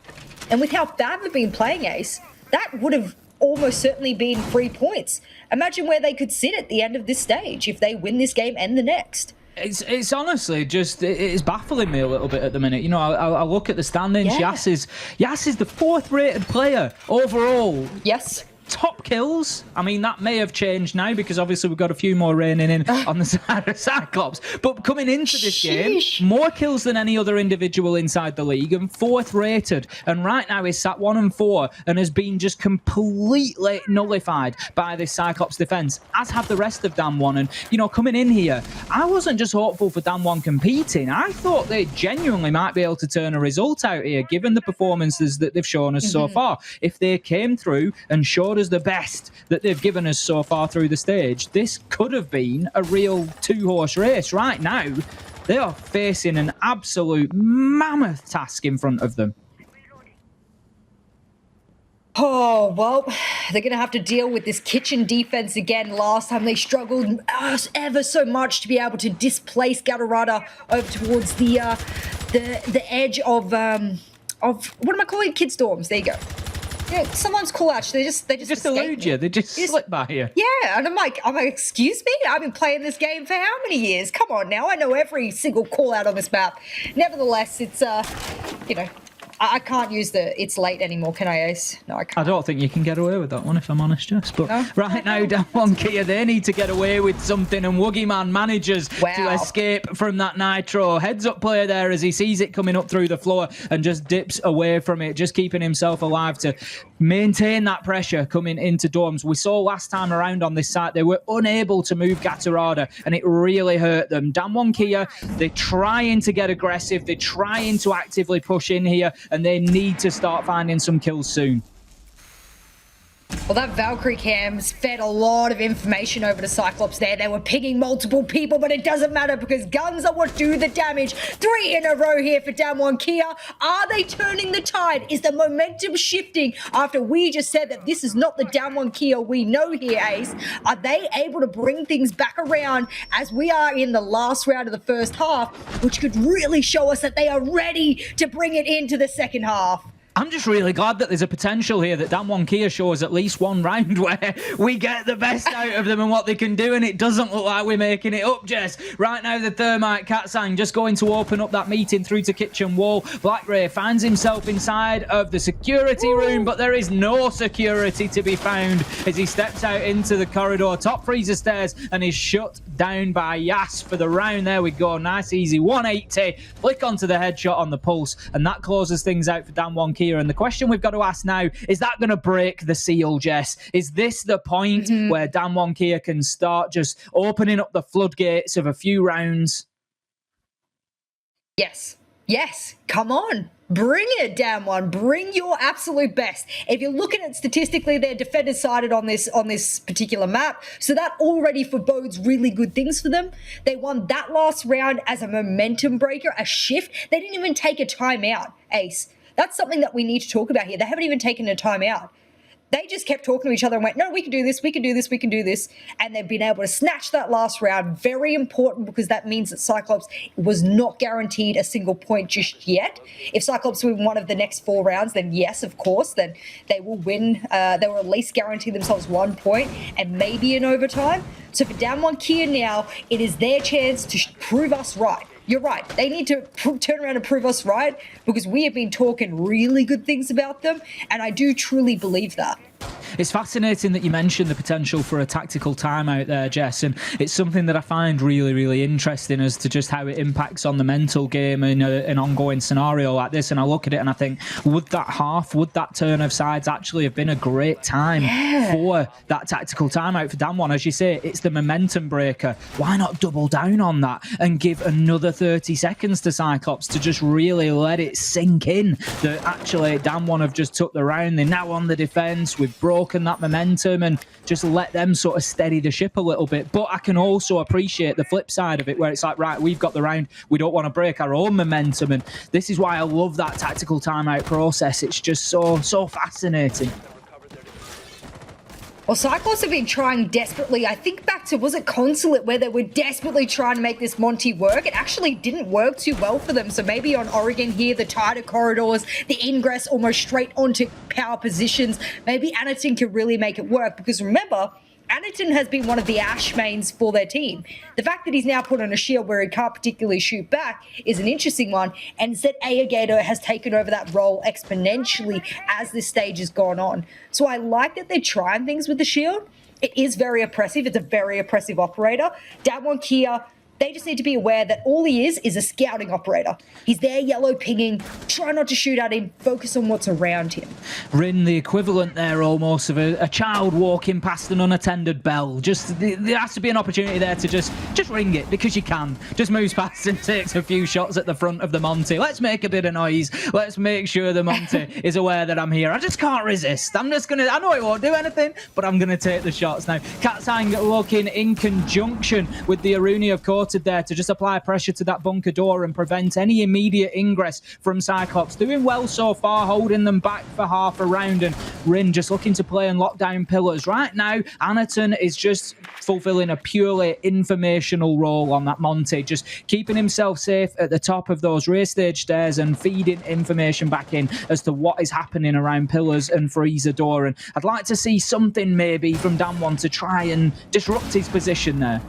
And with how Fav have been playing, Ace, that would have almost certainly been 3 points. Imagine where they could sit at the end of this stage if they win this game and the next. It's honestly just, it's baffling me a little bit at the minute. You know, I look at the standings. Yas is the 4th rated player overall. Yes. top kills. I mean, that may have changed now because obviously we've got a few more raining in on the side of Cyclops. But coming into this game, more kills than any other individual inside the league and 4th rated. And right now is sat 1 and 4 and has been just completely nullified by this Cyclops defense, as have the rest of Damwon. And, you know, coming in here, I wasn't just hopeful for Damwon competing. I thought they genuinely might be able to turn a result out here, given the performances that they've shown us so far. If they came through and showed us the best that they've given us so far through the stage, this could have been a real 2-horse race. Right now, they are facing an absolute mammoth task in front of them. Oh, well, they're going to have to deal with this kitchen defense again. Last time they struggled ever so much to be able to displace Gatorada over towards the edge of what am I calling it? Kid storms. There you go. Yeah, someone's call out. They just elude you. They just slip by you. Yeah, and I'm like, excuse me? I've been playing this game for how many years? Come on now. I know every single call out on this map. Nevertheless, it's you know, I can't use the "it's late" anymore, can I, Ace? No, I can't. I don't think you can get away with that one, if I'm honest, Jess. But no, right now, Damwon Kia, they need to get away with something, and Woogie Man manages to escape from that nitro. Heads up play there as he sees it coming up through the floor and just dips away from it, just keeping himself alive to maintain that pressure coming into dorms. We saw last time around on this site, they were unable to move Gatorada, and it really hurt them. Damwon Kia, they're trying to get aggressive, they're trying to actively push in here, and they need to start finding some kills soon. Well, that Valkyrie cam's fed a lot of information over to Cyclops there. They were pinging multiple people, but it doesn't matter because guns are what do the damage. 3 in a row here for Damwon Kia. Are they turning the tide? Is the momentum shifting after we just said that this is not the Damwon Kia we know here, Ace? Are they able to bring things back around as we are in the last round of the first half, which could really show us that they are ready to bring it into the second half? I'm just really glad that there's a potential here that Damwon Kia shows at least one round where we get the best out of them and what they can do, and it doesn't look like we're making it up, Jess. Right now, the Thermite Katsang just going to open up that meeting through to kitchen wall. Black Ray finds himself inside of the security room, but there is no security to be found as he steps out into the corridor, top freezer stairs, and is shut down by Yas for the round. There we go. Nice, easy 180. Flick onto the headshot on the pulse, and that closes things out for Damwon Kia. And the question we've got to ask now, is that going to break the seal, Jess? Is this the point where Damwon Kia can start just opening up the floodgates of a few rounds? Yes. Yes. Come on. Bring it, Damwon. Bring your absolute best. If you're looking at statistically, they're defenders sided on this particular map, so that already forebodes really good things for them. They won that last round as a momentum breaker, a shift. They didn't even take a timeout, Ace. That's something that we need to talk about here. They haven't even taken a timeout. They just kept talking to each other and went, no, we can do this, we can do this, we can do this. And they've been able to snatch that last round. Very important because that means that Cyclops was not guaranteed a single point just yet. If Cyclops win one of the next 4 rounds, then yes, of course, then they will win. They will at least guarantee themselves 1 point and maybe in overtime. So for Damwon Kia now, it is their chance to prove us right. You're right. They need to turn around and prove us right because we have been talking really good things about them, and I do truly believe that. It's fascinating that you mentioned the potential for a tactical timeout there, Jess, and it's something that I find really, really interesting as to just how it impacts on the mental game in an ongoing scenario like this. And I look at it and I think, would that turn of sides actually have been a great time for that tactical timeout for Damwon? As you say, it's the momentum breaker. Why not double down on that and give another 30 seconds to Cyclops to just really let it sink in that actually Damwon have just took the round. They're now on the defense. We've broken that momentum and just let them sort of steady the ship a little bit. But I can also appreciate the flip side of it where it's like, right, we've got the round, we don't want to break our own momentum, and this is why I love that tactical timeout process. It's just so fascinating. Well, Cyclops have been trying desperately. I think back to, was it Consulate, where they were desperately trying to make this Monty work. It actually didn't work too well for them. So maybe on Oregon here, the tighter corridors, the ingress almost straight onto power positions, maybe Anakin could really make it work. Because remember, Anderton has been one of the Ash mains for their team. The fact that he's now put on a shield where he can't particularly shoot back is an interesting one, and instead Gator has taken over that role exponentially as this stage has gone on. So I like that they're trying things with the shield. It is very oppressive. It's a very oppressive operator. Damwon Kia, they just need to be aware that all he is a scouting operator. He's there yellow pinging, try not to shoot at him, focus on what's around him. Rin, the equivalent there almost of a child walking past an unattended bell. Just there has to be an opportunity there to just ring it because you can. Just moves past and takes a few shots at the front of the Monty. Let's make a bit of noise. Let's make sure the Monty is aware that I'm here. I just can't resist. I'm just gonna, I know it won't do anything, but I'm gonna take the shots now. Katsang looking in conjunction with the Aruni, of course, there to just apply pressure to that bunker door and prevent any immediate ingress from Cyclops. Doing well so far, holding them back for half a round, and Rin just looking to play and lock down pillars. Right now, Anaton is just fulfilling a purely informational role on that Monty, just keeping himself safe at the top of those race stage stairs and feeding information back in as to what is happening around pillars and freezer door. And I'd like to see something maybe from Damwon to try and disrupt his position there.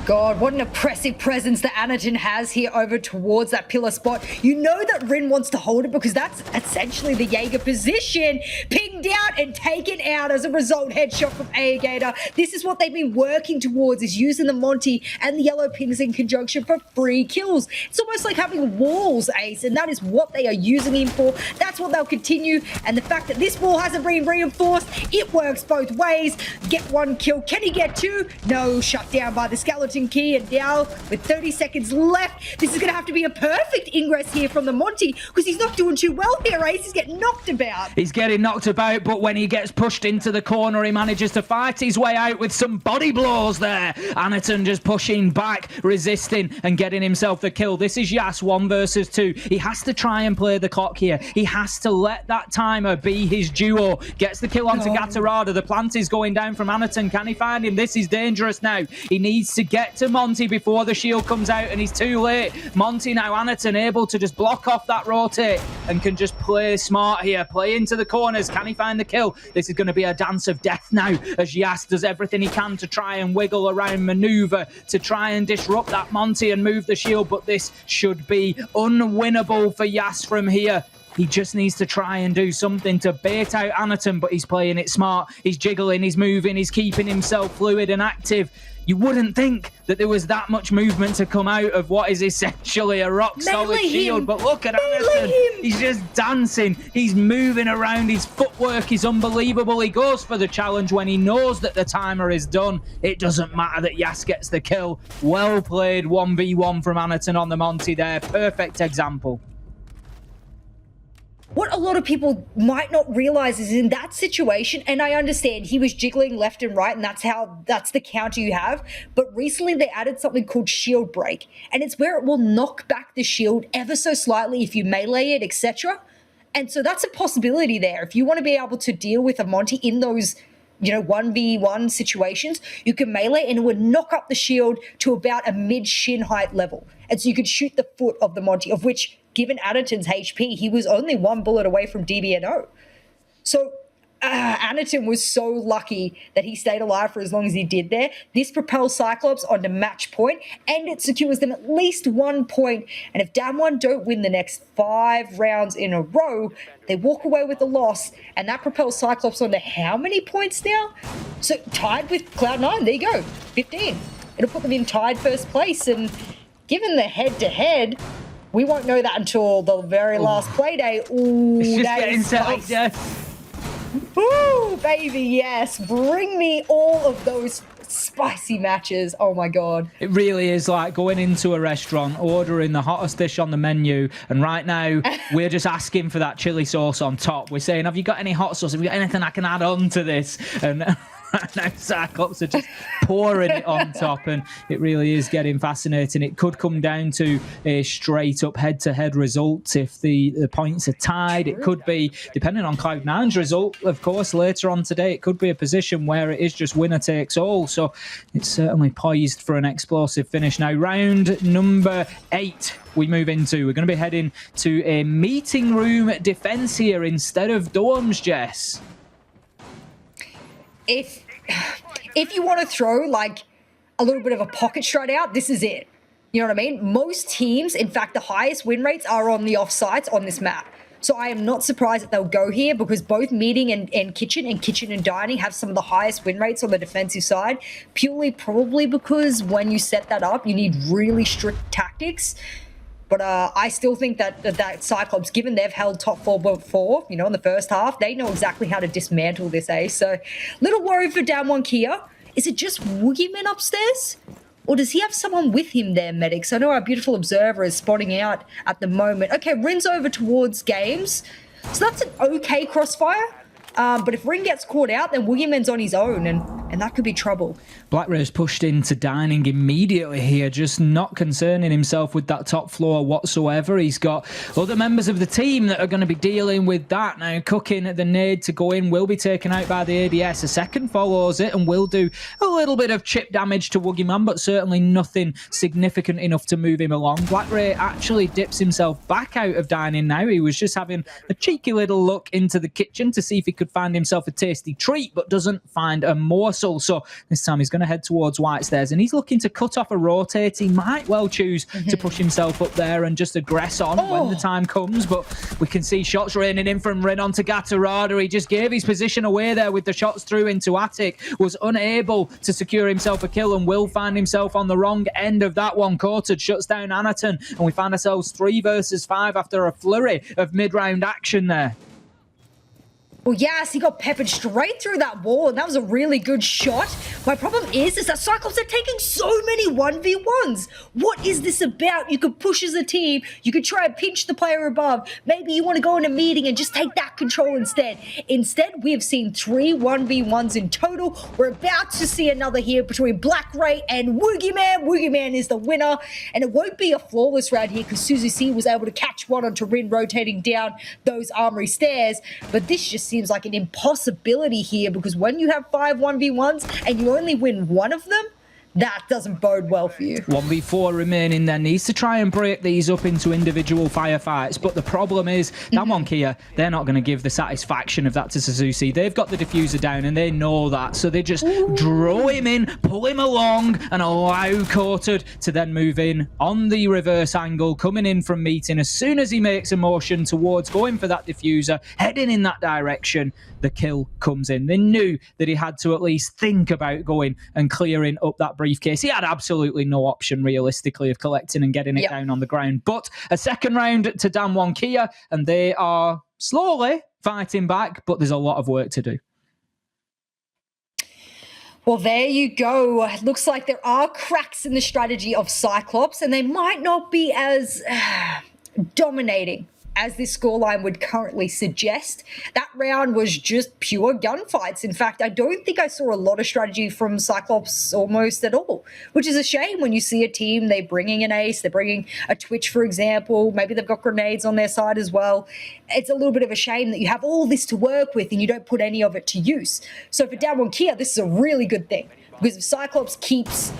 God, what an oppressive presence that Anaton has here over towards that pillar spot. You know that Rin wants to hold it because that's essentially the Jaeger position. Pinged out and taken out as a result. Headshot from Gator. This is what they've been working towards, is using the Monty and the yellow pings in conjunction for free kills. It's almost like having walls, Ace, and that is what they are using him for. That's what they'll continue. And the fact that this wall hasn't been reinforced, it works both ways. Get one kill. Can he get two? No, shut down by the skeleton key, and now with 30 seconds left, this is going to have to be a perfect ingress here from the Monty because he's not doing too well here, Ace. He's getting knocked about. He's getting knocked about, but when he gets pushed into the corner, he manages to fight his way out with some body blows there. Anaton just pushing back, resisting, and getting himself the kill. This is Yas 1 versus 2. He has to try and play the clock here. He has to let that timer be his duo. Gets the kill onto Gatarada. The plant is going down from Anaton. Can he find him? This is dangerous now. He needs to get to Monty before the shield comes out, and he's too late. Monty now, Anaton able to just block off that rotate and can just play smart here, play into the corners. Can he find the kill? This is going to be a dance of death now as Yas does everything he can to try and wiggle around, maneuver to try and disrupt that Monty and move the shield, but this should be unwinnable for Yas from here. He just needs to try and do something to bait out Anaton, but he's playing it smart. He's jiggling, he's moving, he's keeping himself fluid and active. You wouldn't think that there was that much movement to come out of what is essentially a rock-solid shield, but look at Anaton. He's just dancing. He's moving around. His footwork is unbelievable. He goes for the challenge when he knows that the timer is done. It doesn't matter that Yas gets the kill. Well played 1v1 from Anaton on the Monty there. Perfect example. What a lot of people might not realize is in that situation, and I understand he was jiggling left and right, and that's the counter you have, but recently they added something called shield break, and it's where it will knock back the shield ever so slightly if you melee it, etc. And so that's a possibility there. If you want to be able to deal with a Monty in those 1v1 situations, you can melee and it would knock up the shield to about a mid-shin height level. And so you could shoot the foot of the Monty, of which, given Anaton's HP, he was only one bullet away from DBNO. So Anaton was so lucky that he stayed alive for as long as he did there. This propels Cyclops onto match point, and it secures them at least 1 point. And if Damwon don't win the next 5 rounds in a row, they walk away with the loss, and that propels Cyclops onto how many points now? So tied with Cloud9, there you go, 15. It'll put them in tied first place, and given the head-to-head, we won't know that until the very last Playday. Ooh, it's just that getting is set up, spicy. Ooh, baby, yes. Bring me all of those spicy matches. Oh, my God. It really is like going into a restaurant, ordering the hottest dish on the menu, and right now we're just asking for that chili sauce on top. We're saying, have you got any hot sauce? Have you got anything I can add on to this? And now Cyclops are just pouring it on top, and it really is getting fascinating. It could come down to a straight up head-to-head result if the points are tied. It could be, depending on Cloud9's result, of course, later on today, it could be a position where it is just winner takes all. So it's certainly poised for an explosive finish. Now, round number 8 we move into. We're going to be heading to a meeting room defense here instead of dorms, Jess. if you want to throw like a little bit of a pocket strat out, this is it. You know what I mean? Most teams, in fact, the highest win rates are on the offsides on this map. So I am not surprised that they'll go here because both meeting and kitchen and dining have some of the highest win rates on the defensive side, purely probably because when you set that up, you need really strict tactics. But I still think that Cyclops, given they've held top 4 before, you know, in the first half, they know exactly how to dismantle this, eh? So, little worry for Damwon Kia. Is it just Woogieman upstairs? Or does he have someone with him there, medics? I know our beautiful observer is spotting out at the moment. Okay, Rin's over towards Games. So that's an okay crossfire. But if Rin gets caught out, then Woogieman's on his own, and that could be trouble. Blackray's pushed into dining immediately here, just not concerning himself with that top floor whatsoever. He's got other members of the team that are going to be dealing with that. Now, Cooking, the nade to go in, will be taken out by the ADS. A second follows it and will do a little bit of chip damage to Woogieman, but certainly nothing significant enough to move him along. Blackray actually dips himself back out of dining now. He was just having a cheeky little look into the kitchen to see if he could find himself a tasty treat, but doesn't find a morsel. So this time he's going to head towards White Stairs, and he's looking to cut off a rotate. He might well choose to push himself up there and just aggress on when the time comes, but we can see shots raining in from Rin onto Gatorada. He just gave his position away there with the shots through into Attic, was unable to secure himself a kill and will find himself on the wrong end of that one. Quartered shuts down Anaton, and we find ourselves 3 versus 5 after a flurry of mid-round action there. Well, yes, he got peppered straight through that wall, and that was a really good shot. My problem is that Cyclops are taking so many 1v1s. What is this about? You could push as a team. You could try and pinch the player above. Maybe you want to go in a meeting and just take that control instead. Instead, we have seen 3 1v1s in total. We're about to see another here between Blackray and Woogieman. Woogieman is the winner, and it won't be a flawless round here because Suzy C was able to catch one onto Rin rotating down those armory stairs, but this just seems like an impossibility here because when you have 5 1v1s and you only win one of them, that doesn't bode well for you. 1v4 remaining there. Needs to try and break these up into individual firefights, but the problem is Damwon Kia, they're not going to give the satisfaction of that to Suzuki. They've got the diffuser down and they know that, so they just draw him in, pull him along and allow Quartered to then move in on the reverse angle, coming in from meeting. As soon as he makes a motion towards going for that diffuser, heading in that direction, the kill comes in. They knew that he had to at least think about going and clearing up that briefcase. He had absolutely no option, realistically, of collecting and getting it down on the ground. But a second round to Damwon Kia, and they are slowly fighting back, but there's a lot of work to do. Well, there you go. It looks like there are cracks in the strategy of Cyclops, and they might not be as dominating as this scoreline would currently suggest. That round was just pure gunfights. In fact, I don't think I saw a lot of strategy from Cyclops almost at all, which is a shame when you see a team, they're bringing an ace, they're bringing a Twitch, for example, maybe they've got grenades on their side as well. It's a little bit of a shame that you have all this to work with and you don't put any of it to use. So for Damwon Kia, this is a really good thing, because if Cyclops keeps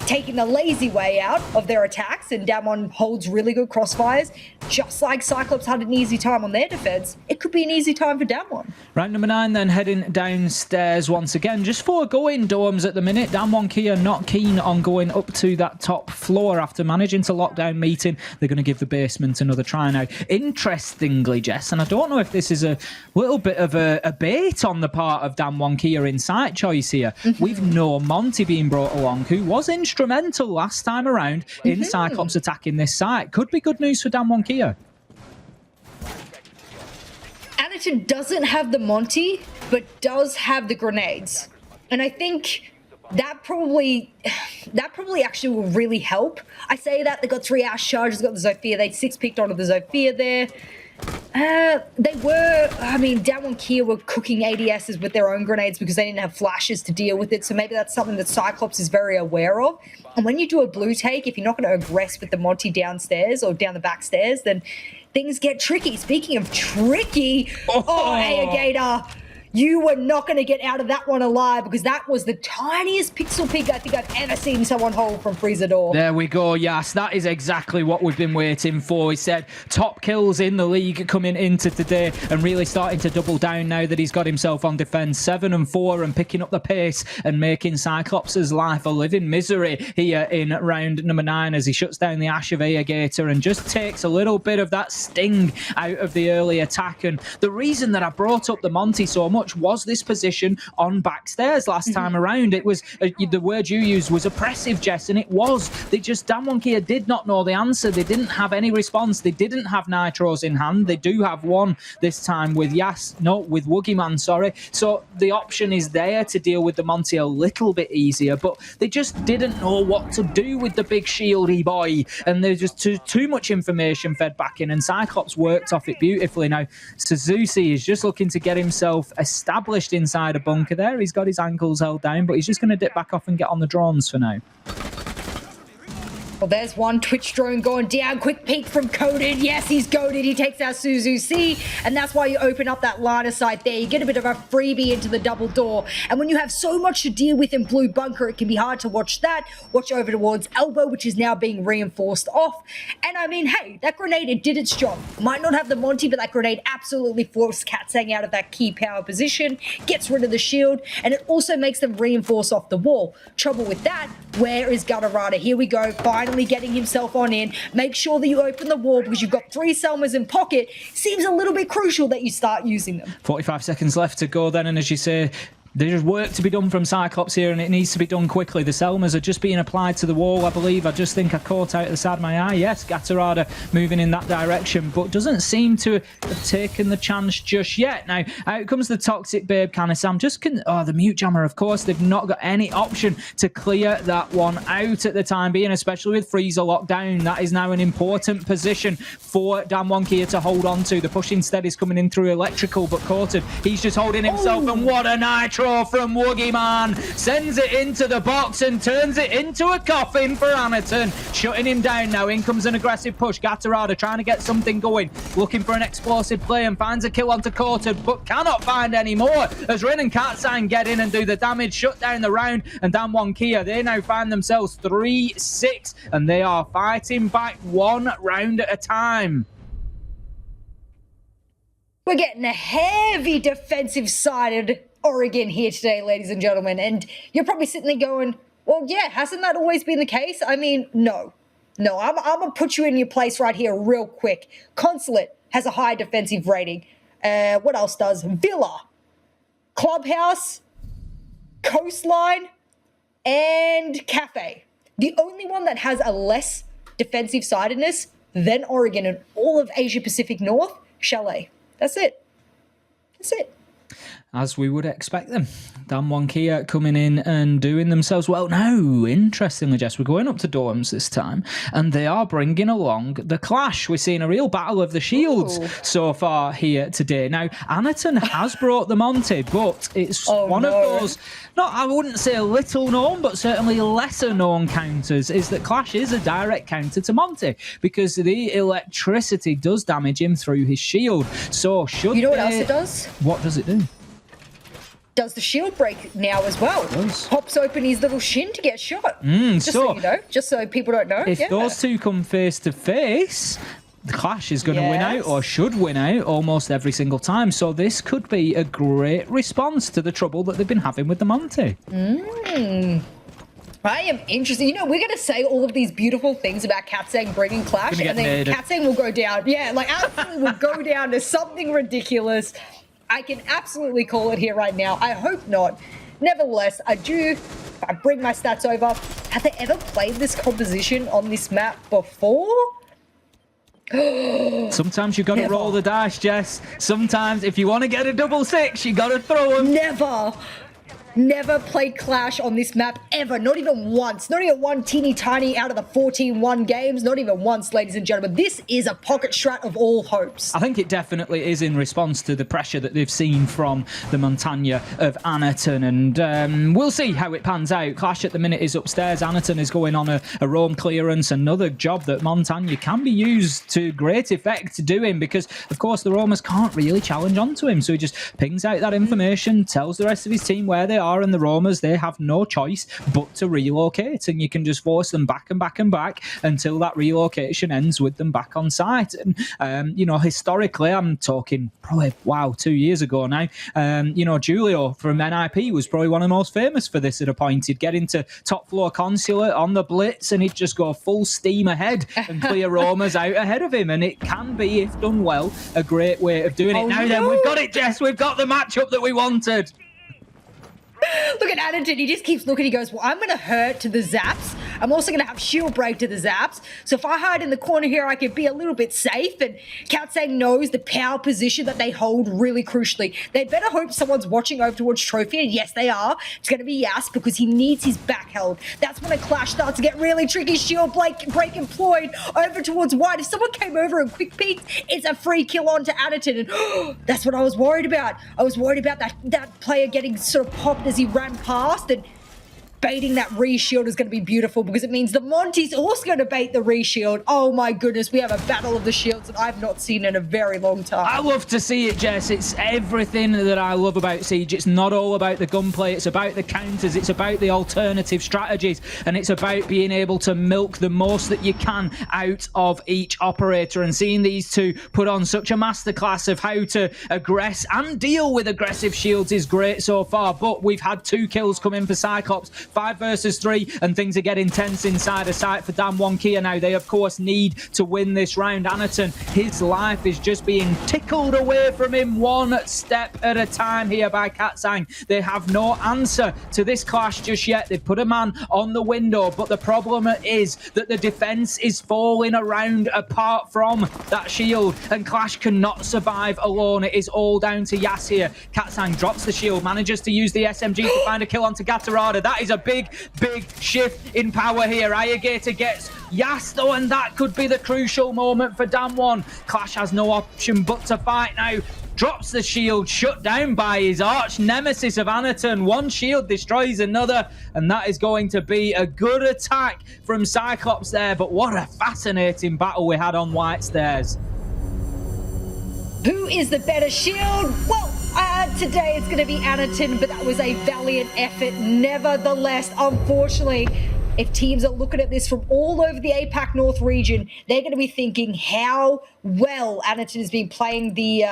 taking the lazy way out of their attacks and Damwon holds really good crossfires, just like Cyclops had an easy time on their defense, it could be an easy time for Damwon. Round number 9 then heading downstairs once again, just foregoing dorms at the minute. Damwon Kia not keen on going up to that top floor after managing to lock down meeting. They're going to give the basement another try now. Interestingly, Jess, and I don't know if this is a little bit of a bait on the part of Damwon Kia in site choice here. We've no Monty being brought along, who was instrumental last time around in Cyclops attacking this site. Could be good news for Damwon Kia. Anaton doesn't have the Monty, but does have the grenades. And I think that probably actually will really help. I say that, they got 3 Ash charges, got the Zofia, they 6-picked onto the Zofia there. Damwon Kia were cooking ADSs with their own grenades because they didn't have flashes to deal with it, so maybe that's something that Cyclops is very aware of. And when you do a blue take, if you're not going to aggress with the Monty downstairs or down the back stairs, then things get tricky. Speaking of tricky, hey, Agator, You were not going to get out of that one alive because that was the tiniest pixel peek I think I've ever seen someone hold from Freezador. There we go, yes. That is exactly what we've been waiting for. He said top kills in the league coming into today and really starting to double down now that he's got himself on defense. 7 and 4 and picking up the pace and making CYCLOPS' life a living misery here in round number 9 as he shuts down the Ash of Gator and just takes a little bit of that sting out of the early attack. And the reason that I brought up the Monty so much was this position on backstairs last time around. It was the word you used was oppressive, Jess, and it was. They just Damwon Kia did not know the answer. They didn't have any response. They didn't have nitros in hand. They do have one this time with with Woogieman, sorry. So the option is there to deal with the Monty a little bit easier, but they just didn't know what to do with the big shieldy boy, and there's just too much information fed back in, and CYCLOPS worked off it beautifully. Now Suzuki is just looking to get himself established inside a bunker there. He's got his ankles held down, but he's just going to dip back off and get on the drones for now. Well, there's one Twitch drone going down. Quick peek from Coded. Yes, he's goaded. He takes out Suzuki, and that's why you open up that line of sight there. You get a bit of a freebie into the double door, and when you have so much to deal with in Blue Bunker, it can be hard to watch that. Watch over towards Elbow, which is now being reinforced off. And I mean, hey, that grenade, it did its job. Might not have the Monty, but that grenade absolutely forced Katsang out of that key power position, gets rid of the shield, and it also makes them reinforce off the wall. Trouble with that, where is Gutterada? Here we go, finally getting himself on in. Make sure that you open the wall because you've got 3 Selmas in pocket. Seems a little bit crucial that you start using them. 45 seconds left to go then, and as you say, there's work to be done from CYCLOPS here, and it needs to be done quickly. The Selmas are just being applied to the wall, I believe. I just think I caught out the side of my eye. Yes, Gutterada moving in that direction, but doesn't seem to have taken the chance just yet. Now, out comes the Toxic Babe Canisam. The Mute Jammer, of course. They've not got any option to clear that one out at the time being, especially with Freezer locked down. That is now an important position for Damwon Kia to hold on to. The push instead is coming in through Electrical, but Corton, he's just holding himself, and what a nitro from Woogieman, sends it into the box and turns it into a coffin for Anaton, shutting him down now. In comes an aggressive push. Gutterada trying to get something going, looking for an explosive play and finds a kill onto Corton, but cannot find any more as Rin and Katsang get in and do the damage, shut down the round, and Damwon Kia, they now find themselves 3-6 and they are fighting back 1 round at a time. We're getting a heavy defensive-sided Oregon here today, ladies and gentlemen. And you're probably sitting there going, well, yeah, hasn't that always been the case? I mean, no. I'm going to put you in your place right here real quick. Consulate has a high defensive rating. What else does? Villa, Clubhouse, Coastline, and Cafe. The only one that has a less defensive-sidedness than Oregon in all of Asia-Pacific North, Chalet. That's it. That's it. As we would expect them. Damwon Kia coming in and doing themselves well. Now, interestingly, Jess, we're going up to dorms this time, and they are bringing along the Clash. We're seeing a real battle of the shields so far here today. Now, Anaton has brought the Monty, but it's one of those, I wouldn't say little known, but certainly lesser known counters, is that Clash is a direct counter to Monty, because the electricity does damage him through his shield. So should you know what else it does? What does it do? Does the shield break now as well? Pops open his little shin to get shot. Just so you know, just so people don't know. If those two come face to face, the Clash is going to win out, or should win out, almost every single time. So this could be a great response to the trouble that they've been having with the Monty. I am interested. You know, we're going to say all of these beautiful things about Katsang bringing Clash, and then Katsang will go down. Yeah, like absolutely will go down to something ridiculous. I can absolutely call it here right now. I hope not. Nevertheless, I bring my stats over. Have they ever played this composition on this map before? Sometimes you got to roll the dice, Jess. Sometimes if you want to get a double 6, you got to throw them. Never. never played Clash on this map ever, not even once, not even one teeny tiny out of the 14-1 games, not even once, ladies and gentlemen. This is a pocket strat of all hopes. I think it definitely is in response to the pressure that they've seen from the Montagna of Anaton, and we'll see how it pans out. Clash at the minute is upstairs. Anaton is going on a roam clearance, another job that Montagna can be used to great effect doing, because of course the roamers can't really challenge onto him, so he just pings out that information, tells the rest of his team where they are, and the roamers, they have no choice but to relocate, and you can just force them back and back and back until that relocation ends with them back on site. And you know, historically, I'm talking probably 2 years ago now, you know, Julio from NIP was probably one of the most famous for this at a point. He'd get into top floor consulate on the blitz and he'd just go full steam ahead and clear roamers out ahead of him, and it can be, if done well, a great way of doing it. Then we've got it, Jess, we've got the matchup that we wanted. Look at Anaton, he just keeps looking, he goes, well, I'm going to hurt to the zaps. I'm also going to have shield break to the zaps. So if I hide in the corner here, I can be a little bit safe. And Katsang knows the power position that they hold really crucially. They'd better hope someone's watching over towards Trophy, and yes, they are. It's going to be Yas because he needs his back held. That's when a Clash starts to get really tricky. Shield break employed over towards White. If someone came over and quick peeked, it's a free kill onto Anaton. And that's what I was worried about. I was worried about that player getting sort of popped as he ran past, and baiting that re-shield is going to be beautiful because it means the Monty's also going to bait the re-shield. Oh my goodness, we have a battle of the shields that I've not seen in a very long time. I love to see it, Jess. It's everything that I love about Siege. It's not all about the gunplay, it's about the counters, it's about the alternative strategies, and it's about being able to milk the most that you can out of each operator. And seeing these two put on such a masterclass of how to aggress and deal with aggressive shields is great so far, but we've had 2 kills come in for Cyclops. 5 versus 3, and things are getting tense inside a site for DWG KIA now. They, of course, need to win this round. Anaton, his life is just being tickled away from him one step at a time here by Katsang. They have no answer to this Clash just yet. They've put a man on the window, but the problem is that the defense is falling around apart from that shield, and Clash cannot survive alone. It is all down to Yas here. Katsang drops the shield, manages to use the SMG to find a kill onto Gatorada. That is a big shift in power here. Ayagator gets Yas though, and that could be the crucial moment for Damwon. Clash has no option but to fight now. Drops the shield, shut down by his arch nemesis of Anaton. One shield destroys another, and that is going to be a good attack from Cyclops there. But what a fascinating battle we had on White Stairs. Who is the better shield? Well, today it's going to be Anaton, but that was a valiant effort. Nevertheless, unfortunately, if teams are looking at this from all over the APAC North region, they're going to be thinking how well Anaton has been playing the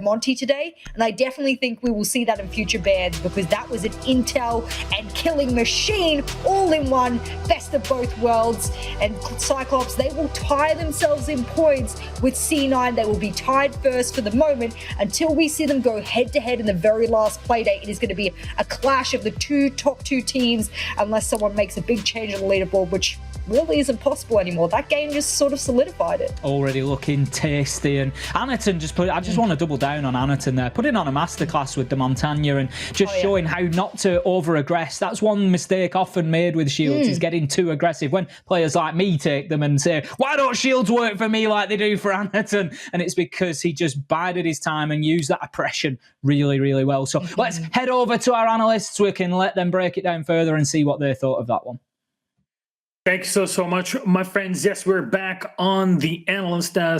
Monty today. And I definitely think we will see that in future bans, because that was an intel and killing machine all in one. Best of both worlds. And Cyclops, they will tie themselves in points with C9. They will be tied first for the moment until we see them go head-to-head in the very last Playday. It is going to be a clash of the top two teams unless someone makes a big change on the leaderboard, which really isn't possible anymore. That game just sort of solidified it. Already looking tasty, and Anaton just I just want to double down on Anaton there, putting on a masterclass with the Montagna and just showing how not to over-aggress. That's one mistake often made with shields, is getting too aggressive. When players like me take them and say, why don't shields work for me like they do for Anaton? And it's because he just bided his time and used that oppression really, really well. So let's head over to our analysts. We can let them break it down further and see what they thought of that one. Thanks so much, my friends. Yes, we're back on the analyst